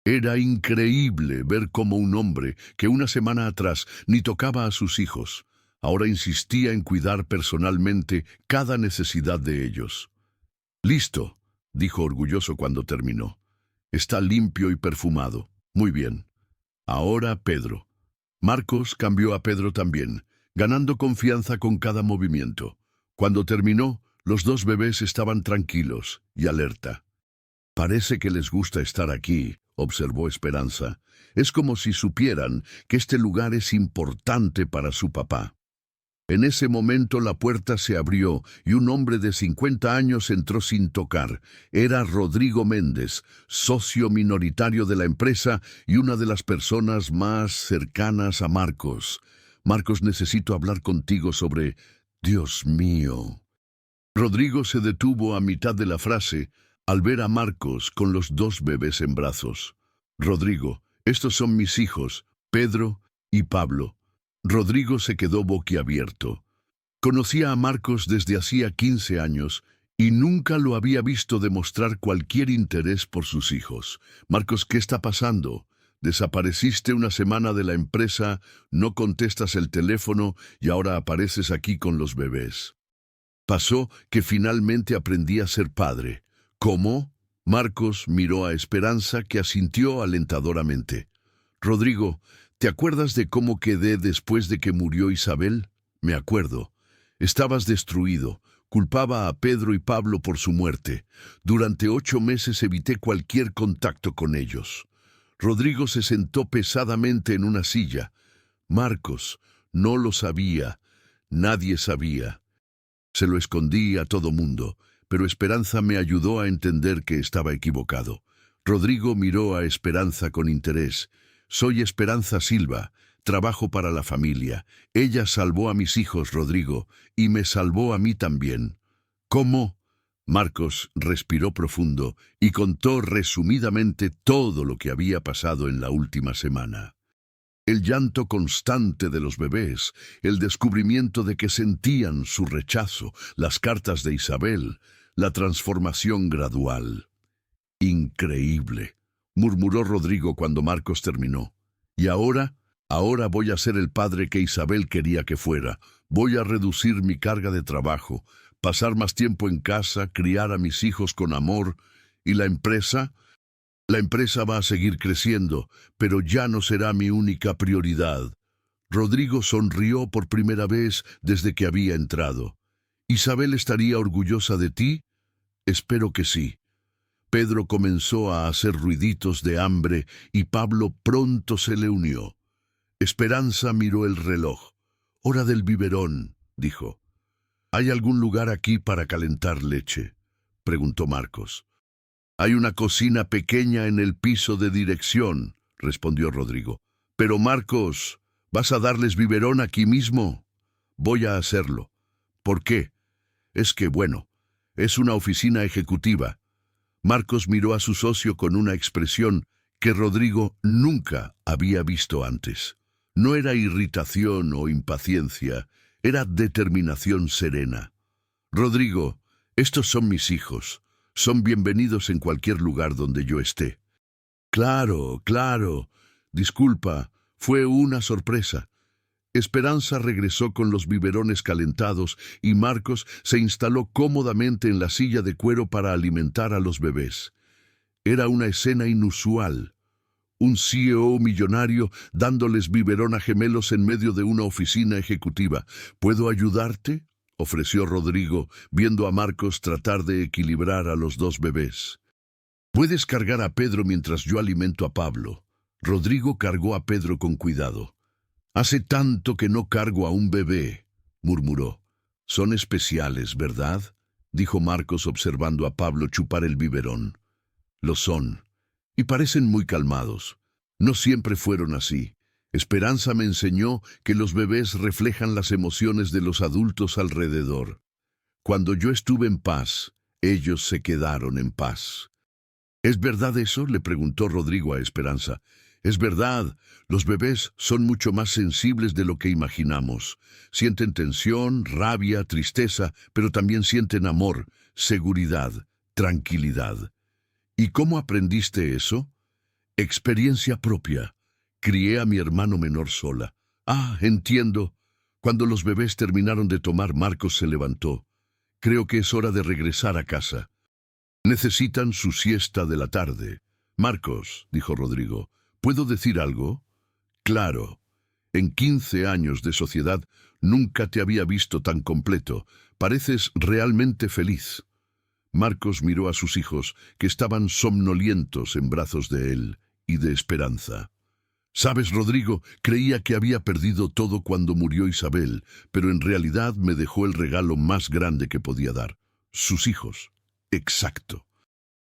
Speaker 1: Era increíble ver cómo un hombre que una semana atrás ni tocaba a sus hijos, ahora insistía en cuidar personalmente cada necesidad de ellos. «Listo», dijo orgulloso cuando terminó. «Está limpio y perfumado. Muy bien. Ahora Pedro». Marcos cambió a Pedro también, ganando confianza con cada movimiento. Cuando terminó, los 2 bebés estaban tranquilos y alerta. «Parece que les gusta estar aquí», observó Esperanza. Es como si supieran que este lugar es importante para su papá. En ese momento la puerta se abrió y un hombre de 50 años entró sin tocar. Era Rodrigo Méndez, socio minoritario de la empresa y una de las personas más cercanas a Marcos. Marcos, necesito hablar contigo sobre... Dios mío. Rodrigo se detuvo a mitad de la frase al ver a Marcos con los dos bebés en brazos. Rodrigo, estos son mis hijos, Pedro y Pablo. Rodrigo se quedó boquiabierto. Conocía a Marcos desde hacía 15 años y nunca lo había visto demostrar cualquier interés por sus hijos. Marcos, ¿qué está pasando? Desapareciste una semana de la empresa, no contestas el teléfono y ahora apareces aquí con los bebés. Pasó que finalmente aprendí a ser padre. ¿Cómo? Marcos miró a Esperanza, que asintió alentadoramente. Rodrigo, ¿te acuerdas de cómo quedé después de que murió Isabel? Me acuerdo. Estabas destruido. Culpaba a Pedro y Pablo por su muerte. Durante 8 meses evité cualquier contacto con ellos. Rodrigo se sentó pesadamente en una silla. Marcos, no lo sabía. Nadie sabía. Se lo escondí a todo mundo, pero Esperanza me ayudó a entender que estaba equivocado. Rodrigo miró a Esperanza con interés. Soy Esperanza Silva, trabajo para la familia. Ella salvó a mis hijos, Rodrigo, y me salvó a mí también. ¿Cómo? Marcos respiró profundo y contó resumidamente todo lo que había pasado en la última semana. El llanto constante de los bebés, el descubrimiento de que sentían su rechazo, las cartas de Isabel, la transformación gradual. Increíble, murmuró Rodrigo cuando Marcos terminó. ¿Y ahora? Ahora voy a ser el padre que Isabel quería que fuera. Voy a reducir mi carga de trabajo, pasar más tiempo en casa, criar a mis hijos con amor. ¿Y la empresa? La empresa va a seguir creciendo, pero ya no será mi única prioridad. Rodrigo sonrió por primera vez desde que había entrado. ¿Isabel estaría orgullosa de ti? Espero que sí. Pedro comenzó a hacer ruiditos de hambre y Pablo pronto se le unió. Esperanza miró el reloj. «Hora del biberón», dijo. «¿Hay algún lugar aquí para calentar leche?», preguntó Marcos. «Hay una cocina pequeña en el piso de dirección», respondió Rodrigo. «Pero Marcos, ¿vas a darles biberón aquí mismo?» «Voy a hacerlo». «¿Por qué?» «Es que, bueno, es una oficina ejecutiva». Marcos miró a su socio con una expresión que Rodrigo nunca había visto antes. No era irritación o impaciencia, era determinación serena. «Rodrigo, estos son mis hijos. Son bienvenidos en cualquier lugar donde yo esté». «Claro, claro. Disculpa, fue una sorpresa». Esperanza regresó con los biberones calentados y Marcos se instaló cómodamente en la silla de cuero para alimentar a los bebés. Era una escena inusual. Un CEO millonario dándoles biberón a gemelos en medio de una oficina ejecutiva. «¿Puedo ayudarte?», ofreció Rodrigo, viendo a Marcos tratar de equilibrar a los dos bebés. «Puedes cargar a Pedro mientras yo alimento a Pablo». Rodrigo cargó a Pedro con cuidado. «Hace tanto que no cargo a un bebé», murmuró. «Son especiales, ¿verdad?», dijo Marcos observando a Pablo chupar el biberón. «Lo son, y parecen muy calmados. No siempre fueron así. Esperanza me enseñó que los bebés reflejan las emociones de los adultos alrededor. Cuando yo estuve en paz, ellos se quedaron en paz». «¿Es verdad eso?», le preguntó Rodrigo a Esperanza. «Es verdad, los bebés son mucho más sensibles de lo que imaginamos. Sienten tensión, rabia, tristeza, pero también sienten amor, seguridad, tranquilidad». «¿Y cómo aprendiste eso?» «Experiencia propia. Crié a mi hermano menor sola». «Ah, entiendo». Cuando los bebés terminaron de tomar, Marcos se levantó. «Creo que es hora de regresar a casa». «Necesitan su siesta de la tarde». «Marcos», dijo Rodrigo, ¿puedo decir algo?» «Claro. En 15 años de sociedad nunca te había visto tan completo. Pareces realmente feliz». Marcos miró a sus hijos, que estaban somnolientos en brazos de él, y de esperanza. Sabes, Rodrigo, creía que había perdido todo cuando murió Isabel, pero en realidad me dejó el regalo más grande que podía dar. Sus hijos. Exacto.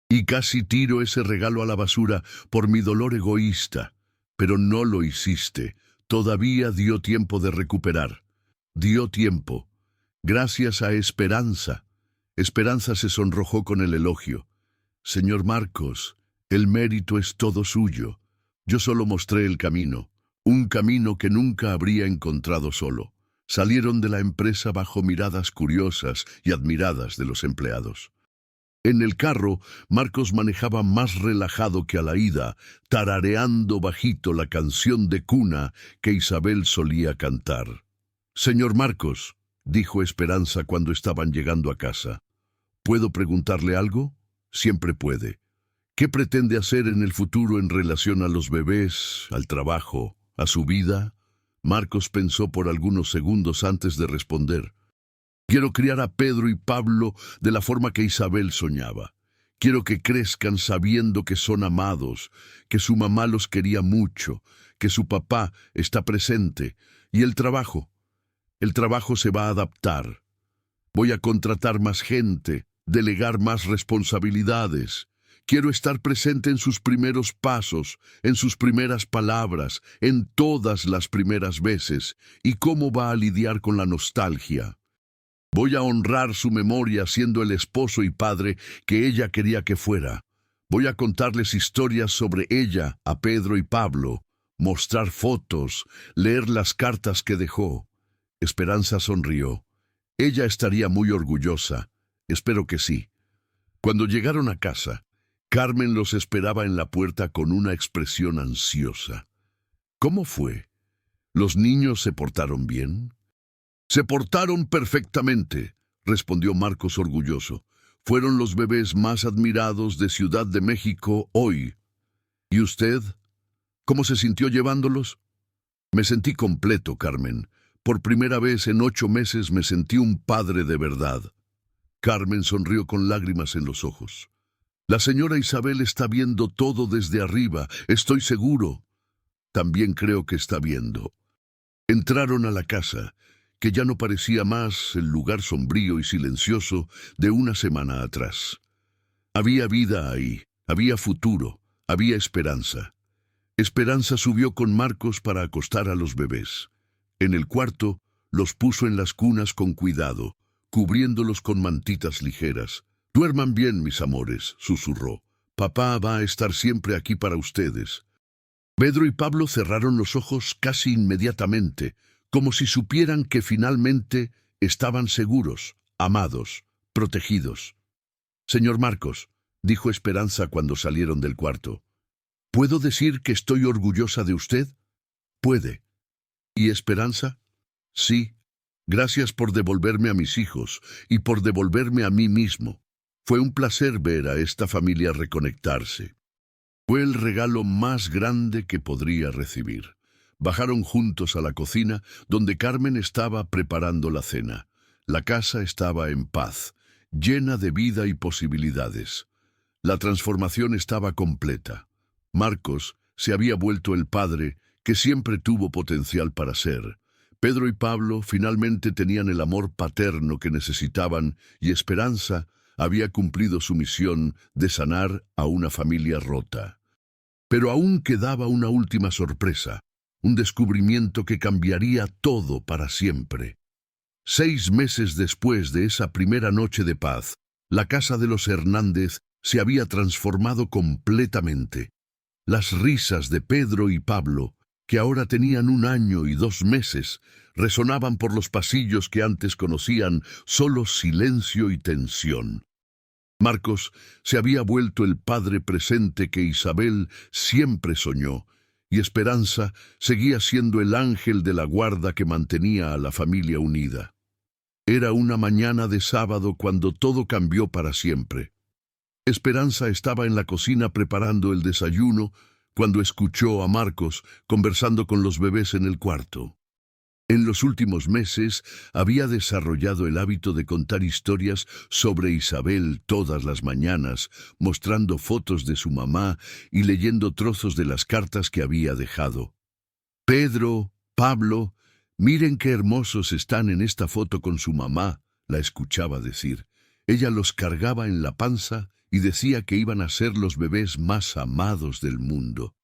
Speaker 1: Y casi tiro ese regalo a la basura por mi dolor egoísta. Pero no lo hiciste. Todavía dio tiempo de recuperar. Dio tiempo. Gracias a Esperanza. Esperanza se sonrojó con el elogio. Señor Marcos, el mérito es todo suyo. Yo solo mostré el camino, un camino que nunca habría encontrado solo. Salieron de la empresa bajo miradas curiosas y admiradas de los empleados. En el carro, Marcos manejaba más relajado que a la ida, tarareando bajito la canción de cuna que Isabel solía cantar. «Señor Marcos», dijo Esperanza cuando estaban llegando a casa, «¿puedo preguntarle algo?» «Siempre puede. ¿Qué pretende hacer en el futuro en relación a los bebés, al trabajo, a su vida?» Marcos pensó por algunos segundos antes de responder. «Quiero criar a Pedro y Pablo de la forma que Isabel soñaba. Quiero que crezcan sabiendo que son amados, que su mamá los quería mucho, que su papá está presente. Y el trabajo se va a adaptar. Voy a contratar más gente, delegar más responsabilidades. Quiero estar presente en sus primeros pasos, en sus primeras palabras, en todas las primeras veces. ¿Y cómo va a lidiar con la nostalgia? Voy a honrar su memoria siendo el esposo y padre que ella quería que fuera. Voy a contarles historias sobre ella a Pedro y Pablo, mostrar fotos, leer las cartas que dejó». Esperanza sonrió. Ella estaría muy orgullosa. Espero que sí. Cuando llegaron a casa, Carmen los esperaba en la puerta con una expresión ansiosa. «¿Cómo fue? ¿Los niños se portaron bien?» «Se portaron perfectamente», respondió Marcos orgulloso. «Fueron los bebés más admirados de Ciudad de México hoy». «¿Y usted? ¿Cómo se sintió llevándolos?» «Me sentí completo, Carmen. Por primera vez en 8 meses me sentí un padre de verdad». Carmen sonrió con lágrimas en los ojos. «La señora Isabel está viendo todo desde arriba, estoy seguro». «También creo que está viendo». Entraron a la casa, que ya no parecía más el lugar sombrío y silencioso de una semana atrás. Había vida ahí, había futuro, había esperanza. Esperanza subió con Marcos para acostar a los bebés. En el cuarto, los puso en las cunas con cuidado, cubriéndolos con mantitas ligeras. «Duerman bien, mis amores», susurró. «Papá va a estar siempre aquí para ustedes». Pedro y Pablo cerraron los ojos casi inmediatamente, como si supieran que finalmente estaban seguros, amados, protegidos. «Señor Marcos», dijo Esperanza cuando salieron del cuarto, «¿puedo decir que estoy orgullosa de usted?» «Puede». «¿Y Esperanza?» «Sí. Gracias por devolverme a mis hijos y por devolverme a mí mismo. Fue un placer ver a esta familia reconectarse. Fue el regalo más grande que podría recibir». Bajaron juntos a la cocina, donde Carmen estaba preparando la cena. La casa estaba en paz, llena de vida y posibilidades. La transformación estaba completa. Marcos se había vuelto el padre que siempre tuvo potencial para ser. Pedro y Pablo finalmente tenían el amor paterno que necesitaban y Esperanza había cumplido su misión de sanar a una familia rota. Pero aún quedaba una última sorpresa. Un descubrimiento que cambiaría todo para siempre. 6 meses después de esa primera noche de paz, la casa de los Hernández se había transformado completamente. Las risas de Pedro y Pablo, que ahora tenían 1 año y 2 meses, resonaban por los pasillos que antes conocían solo silencio y tensión. Marcos se había vuelto el padre presente que Isabel siempre soñó, y Esperanza seguía siendo el ángel de la guarda que mantenía a la familia unida. Era una mañana de sábado cuando todo cambió para siempre. Esperanza estaba en la cocina preparando el desayuno cuando escuchó a Marcos conversando con los bebés en el cuarto. En los últimos meses había desarrollado el hábito de contar historias sobre Isabel todas las mañanas, mostrando fotos de su mamá y leyendo trozos de las cartas que había dejado. Pedro, Pablo, miren qué hermosos están en esta foto con su mamá, la escuchaba decir. Ella los cargaba en la panza y decía que iban a ser los bebés más amados del mundo.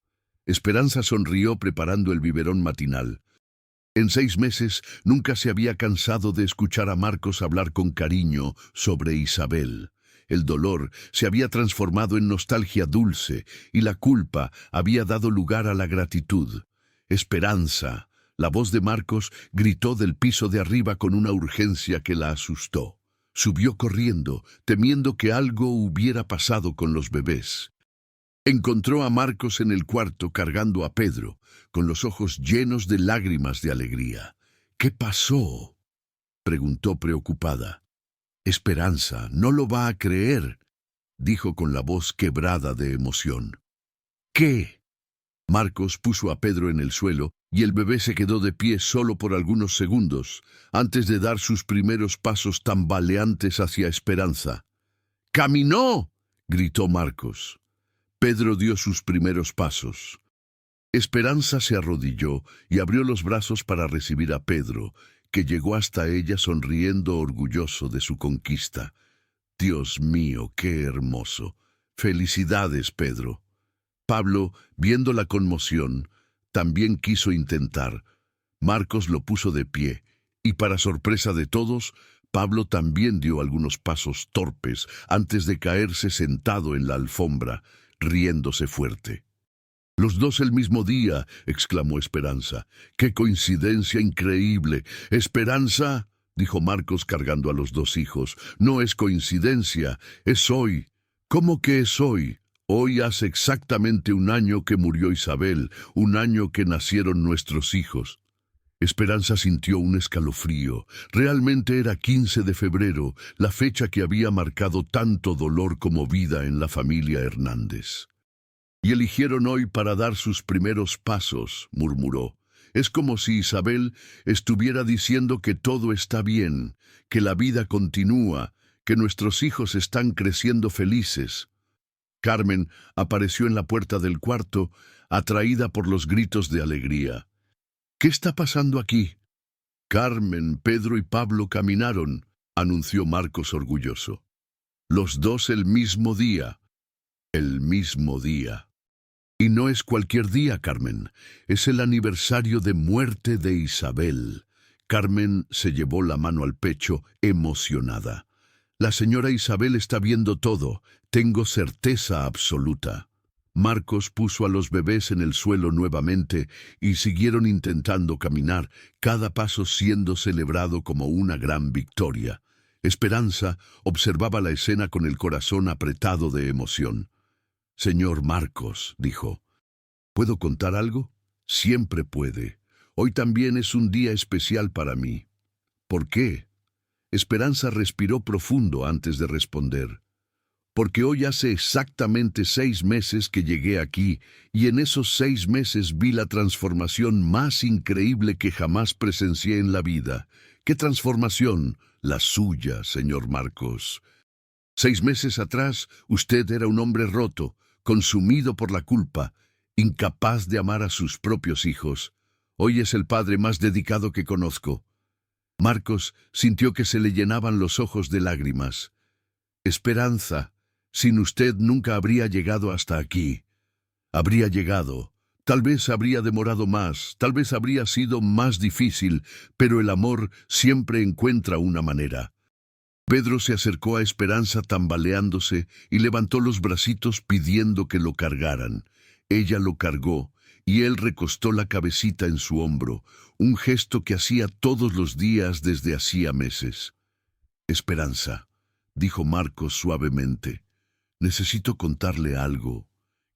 Speaker 1: Esperanza sonrió preparando el biberón matinal. En 6 meses nunca se había cansado de escuchar a Marcos hablar con cariño sobre Isabel. El dolor se había transformado en nostalgia dulce y la culpa había dado lugar a la gratitud. Esperanza. La voz de Marcos gritó del piso de arriba con una urgencia que la asustó. Subió corriendo, temiendo que algo hubiera pasado con los bebés. Encontró a Marcos en el cuarto cargando a Pedro, con los ojos llenos de lágrimas de alegría. ¿Qué pasó?, preguntó preocupada. Esperanza, no lo va a creer, dijo con la voz quebrada de emoción. ¿Qué? Marcos puso a Pedro en el suelo y el bebé se quedó de pie solo por algunos segundos, antes de dar sus primeros pasos tambaleantes hacia Esperanza. ¡Caminó!, gritó Marcos. Pedro dio sus primeros pasos. Esperanza se arrodilló y abrió los brazos para recibir a Pedro, que llegó hasta ella sonriendo orgulloso de su conquista. Dios mío, qué hermoso. Felicidades, Pedro. Pablo, viendo la conmoción, también quiso intentar. Marcos lo puso de pie, y para sorpresa de todos, Pablo también dio algunos pasos torpes antes de caerse sentado en la alfombra, riéndose fuerte. «Los dos el mismo día», exclamó Esperanza. «¡Qué coincidencia increíble! Esperanza», dijo Marcos cargando a los dos hijos, «no es coincidencia, es hoy». «¿Cómo que es hoy?» «Hoy hace exactamente 1 año que murió Isabel, 1 año que nacieron nuestros hijos». Esperanza sintió un escalofrío. Realmente era 15 de febrero, la fecha que había marcado tanto dolor como vida en la familia Hernández. «Y eligieron hoy para dar sus primeros pasos», murmuró. «Es como si Isabel estuviera diciendo que todo está bien, que la vida continúa, que nuestros hijos están creciendo felices». Carmen apareció en la puerta del cuarto, atraída por los gritos de alegría. «¿Qué está pasando aquí?» «Carmen, Pedro y Pablo caminaron», anunció Marcos orgulloso. «Los dos el mismo día». «El mismo día». «Y no es cualquier día, Carmen. Es el aniversario de muerte de Isabel». Carmen se llevó la mano al pecho, emocionada. «La señora Isabel está viendo todo. Tengo certeza absoluta». Marcos puso a los bebés en el suelo nuevamente y siguieron intentando caminar, cada paso siendo celebrado como una gran victoria. Esperanza observaba la escena con el corazón apretado de emoción. «Señor Marcos», dijo, «¿puedo contar algo?» «Siempre puede. Hoy también es un día especial para mí». «¿Por qué?» Esperanza respiró profundo antes de responder. «Porque hoy hace exactamente 6 meses que llegué aquí, y en esos 6 meses vi la transformación más increíble que jamás presencié en la vida». «¿Qué transformación?» «La suya, señor Marcos. 6 meses atrás, usted era un hombre roto, consumido por la culpa, incapaz de amar a sus propios hijos. Hoy es el padre más dedicado que conozco». Marcos sintió que se le llenaban los ojos de lágrimas. «Esperanza, sin usted nunca habría llegado hasta aquí. Habría llegado. Tal vez habría demorado más, tal vez habría sido más difícil, pero el amor siempre encuentra una manera». Pedro se acercó a Esperanza tambaleándose y levantó los bracitos pidiendo que lo cargaran. Ella lo cargó y él recostó la cabecita en su hombro, un gesto que hacía todos los días desde hacía meses. «Esperanza», dijo Marcos suavemente, «necesito contarle algo».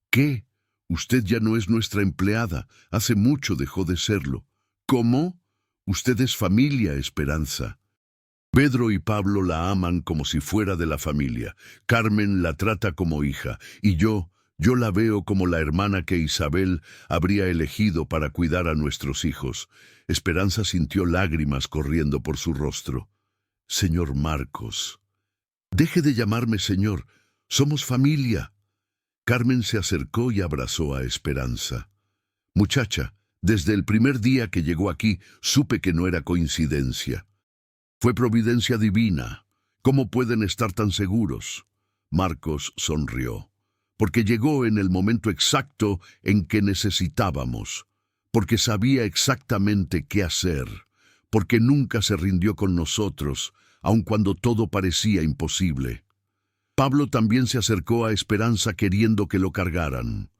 Speaker 1: «¿Qué? Usted ya no es nuestra empleada, hace mucho dejó de serlo». «¿Cómo? Usted es familia, Esperanza». Pedro y Pablo la aman como si fuera de la familia. Carmen la trata como hija, y yo Yo la veo como la hermana que Isabel habría elegido para cuidar a nuestros hijos. Esperanza sintió lágrimas corriendo por su rostro. Señor Marcos. Deje de llamarme señor. Somos familia. Carmen se acercó y abrazó a Esperanza. Muchacha, desde el primer día que llegó aquí, supe que no era coincidencia. Fue providencia divina. ¿Cómo pueden estar tan seguros? Marcos sonrió. Porque llegó en el momento exacto en que necesitábamos. Porque sabía exactamente qué hacer. Porque nunca se rindió con nosotros, aun cuando todo parecía imposible. Pablo también se acercó a Esperanza queriendo que lo cargaran.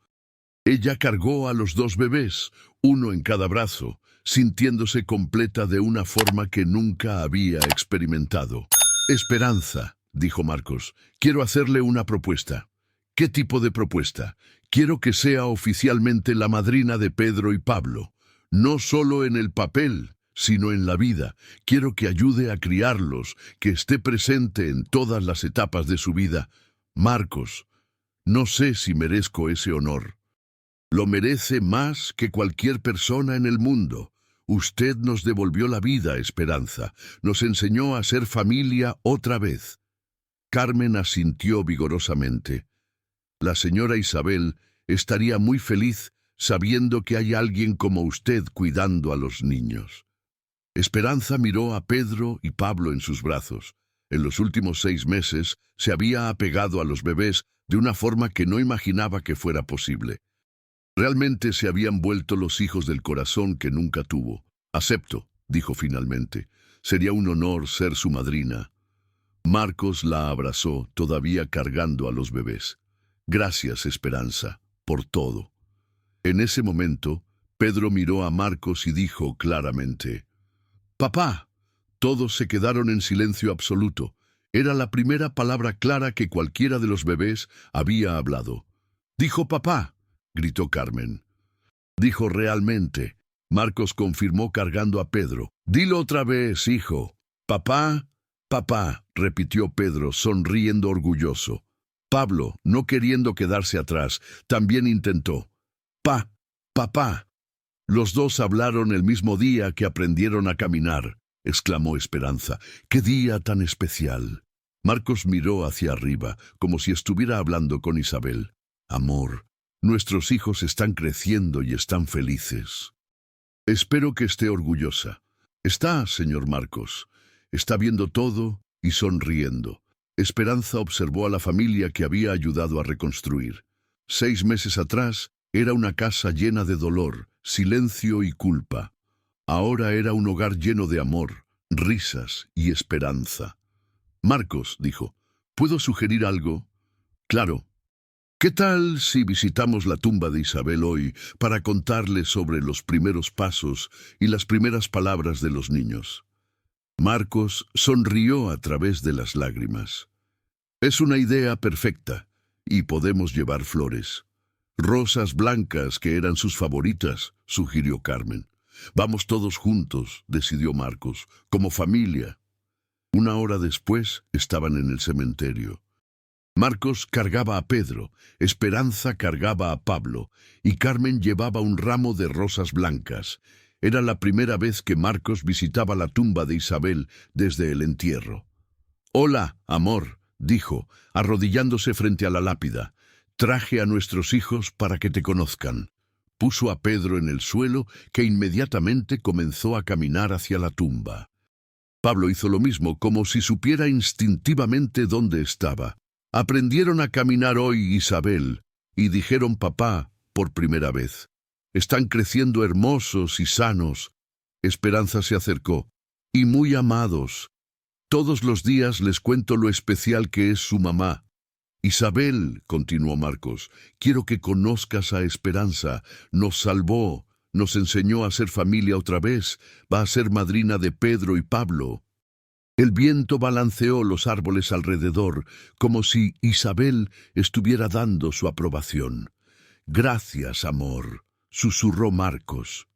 Speaker 1: Ella cargó a los dos bebés, uno en cada brazo, sintiéndose completa de una forma que nunca había experimentado. Esperanza, dijo Marcos, quiero hacerle una propuesta. ¿Qué tipo de propuesta? Quiero que sea oficialmente la madrina de Pedro y Pablo, no solo en el papel, sino en la vida. Quiero que ayude a criarlos, que esté presente en todas las etapas de su vida. Marcos, no sé si merezco ese honor. Lo merece más que cualquier persona en el mundo. Usted nos devolvió la vida, Esperanza. Nos enseñó a ser familia otra vez. Carmen asintió vigorosamente. La señora Isabel estaría muy feliz sabiendo que hay alguien como usted cuidando a los niños. Esperanza miró a Pedro y Pablo en sus brazos. En los últimos 6 meses se había apegado a los bebés de una forma que no imaginaba que fuera posible. Realmente se habían vuelto los hijos del corazón que nunca tuvo. Acepto, dijo finalmente. Sería un honor ser su madrina. Marcos la abrazó, todavía cargando a los bebés. Gracias, Esperanza, por todo. En ese momento, Pedro miró a Marcos y dijo claramente: «Papá». Todos se quedaron en silencio absoluto. Era la primera palabra clara que cualquiera de los bebés había hablado. «Dijo papá», gritó Carmen. «Dijo realmente». Marcos confirmó cargando a Pedro. «Dilo otra vez, hijo». «Papá, papá», repitió Pedro, sonriendo orgulloso. Pablo, no queriendo quedarse atrás, también intentó. «Papá». Los dos hablaron el mismo día que aprendieron a caminar, exclamó Esperanza. «¡Qué día tan especial!». Marcos miró hacia arriba, como si estuviera hablando con Isabel. «Amor, nuestros hijos están creciendo y están felices. Espero que esté orgullosa». «Está, señor Marcos. Está viendo todo y sonriendo». Esperanza observó a la familia que había ayudado a reconstruir. 6 meses atrás era una casa llena de dolor, silencio y culpa. Ahora era un hogar lleno de amor, risas y esperanza. «Marcos», dijo, «¿puedo sugerir algo?» «Claro. ¿Qué tal si visitamos la tumba de Isabel hoy para contarle sobre los primeros pasos y las primeras palabras de los niños?» Marcos sonrió a través de las lágrimas. «Es una idea perfecta, y podemos llevar flores. Rosas blancas que eran sus favoritas», sugirió Carmen. «Vamos todos juntos», decidió Marcos, «como familia». 1 hora después estaban en el cementerio. Marcos cargaba a Pedro, Esperanza cargaba a Pablo, y Carmen llevaba un ramo de rosas blancas. Era la primera vez que Marcos visitaba la tumba de Isabel desde el entierro. «Hola, amor», dijo, arrodillándose frente a la lápida. «Traje a nuestros hijos para que te conozcan». Puso a Pedro en el suelo, que inmediatamente comenzó a caminar hacia la tumba. Pablo hizo lo mismo, como si supiera instintivamente dónde estaba. Aprendieron a caminar hoy, Isabel, y dijeron papá por primera vez. «Están creciendo hermosos y sanos». Esperanza se acercó. «Y muy amados. Todos los días les cuento lo especial que es su mamá». «Isabel», continuó Marcos, «quiero que conozcas a Esperanza. Nos salvó, nos enseñó a ser familia otra vez. Va a ser madrina de Pedro y Pablo». El viento balanceó los árboles alrededor, como si Isabel estuviera dando su aprobación. «Gracias, amor», susurró Marcos,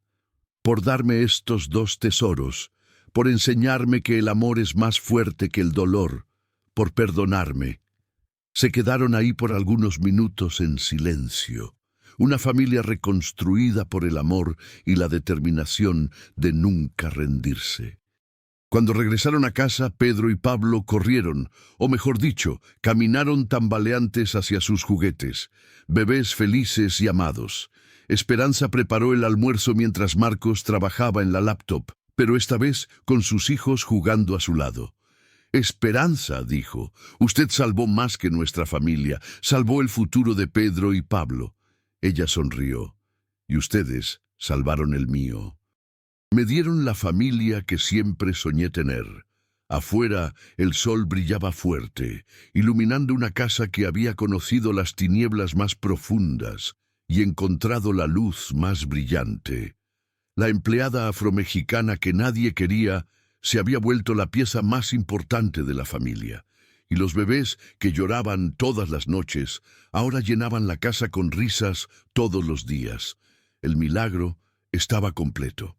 Speaker 1: «por darme estos 2 tesoros, por enseñarme que el amor es más fuerte que el dolor, por perdonarme». Se quedaron ahí por algunos minutos en silencio, una familia reconstruida por el amor y la determinación de nunca rendirse. Cuando regresaron a casa, Pedro y Pablo corrieron, o mejor dicho, caminaron tambaleantes hacia sus juguetes, bebés felices y amados. Esperanza preparó el almuerzo mientras Marcos trabajaba en la laptop, pero esta vez con sus hijos jugando a su lado. Esperanza, dijo, usted salvó más que nuestra familia, salvó el futuro de Pedro y Pablo. Ella sonrió, y ustedes salvaron el mío. Me dieron la familia que siempre soñé tener. Afuera el sol brillaba fuerte, iluminando una casa que había conocido las tinieblas más profundas y encontrado la luz más brillante. La empleada afromexicana que nadie quería se había vuelto la pieza más importante de la familia, y los bebés que lloraban todas las noches ahora llenaban la casa con risas todos los días. El milagro estaba completo.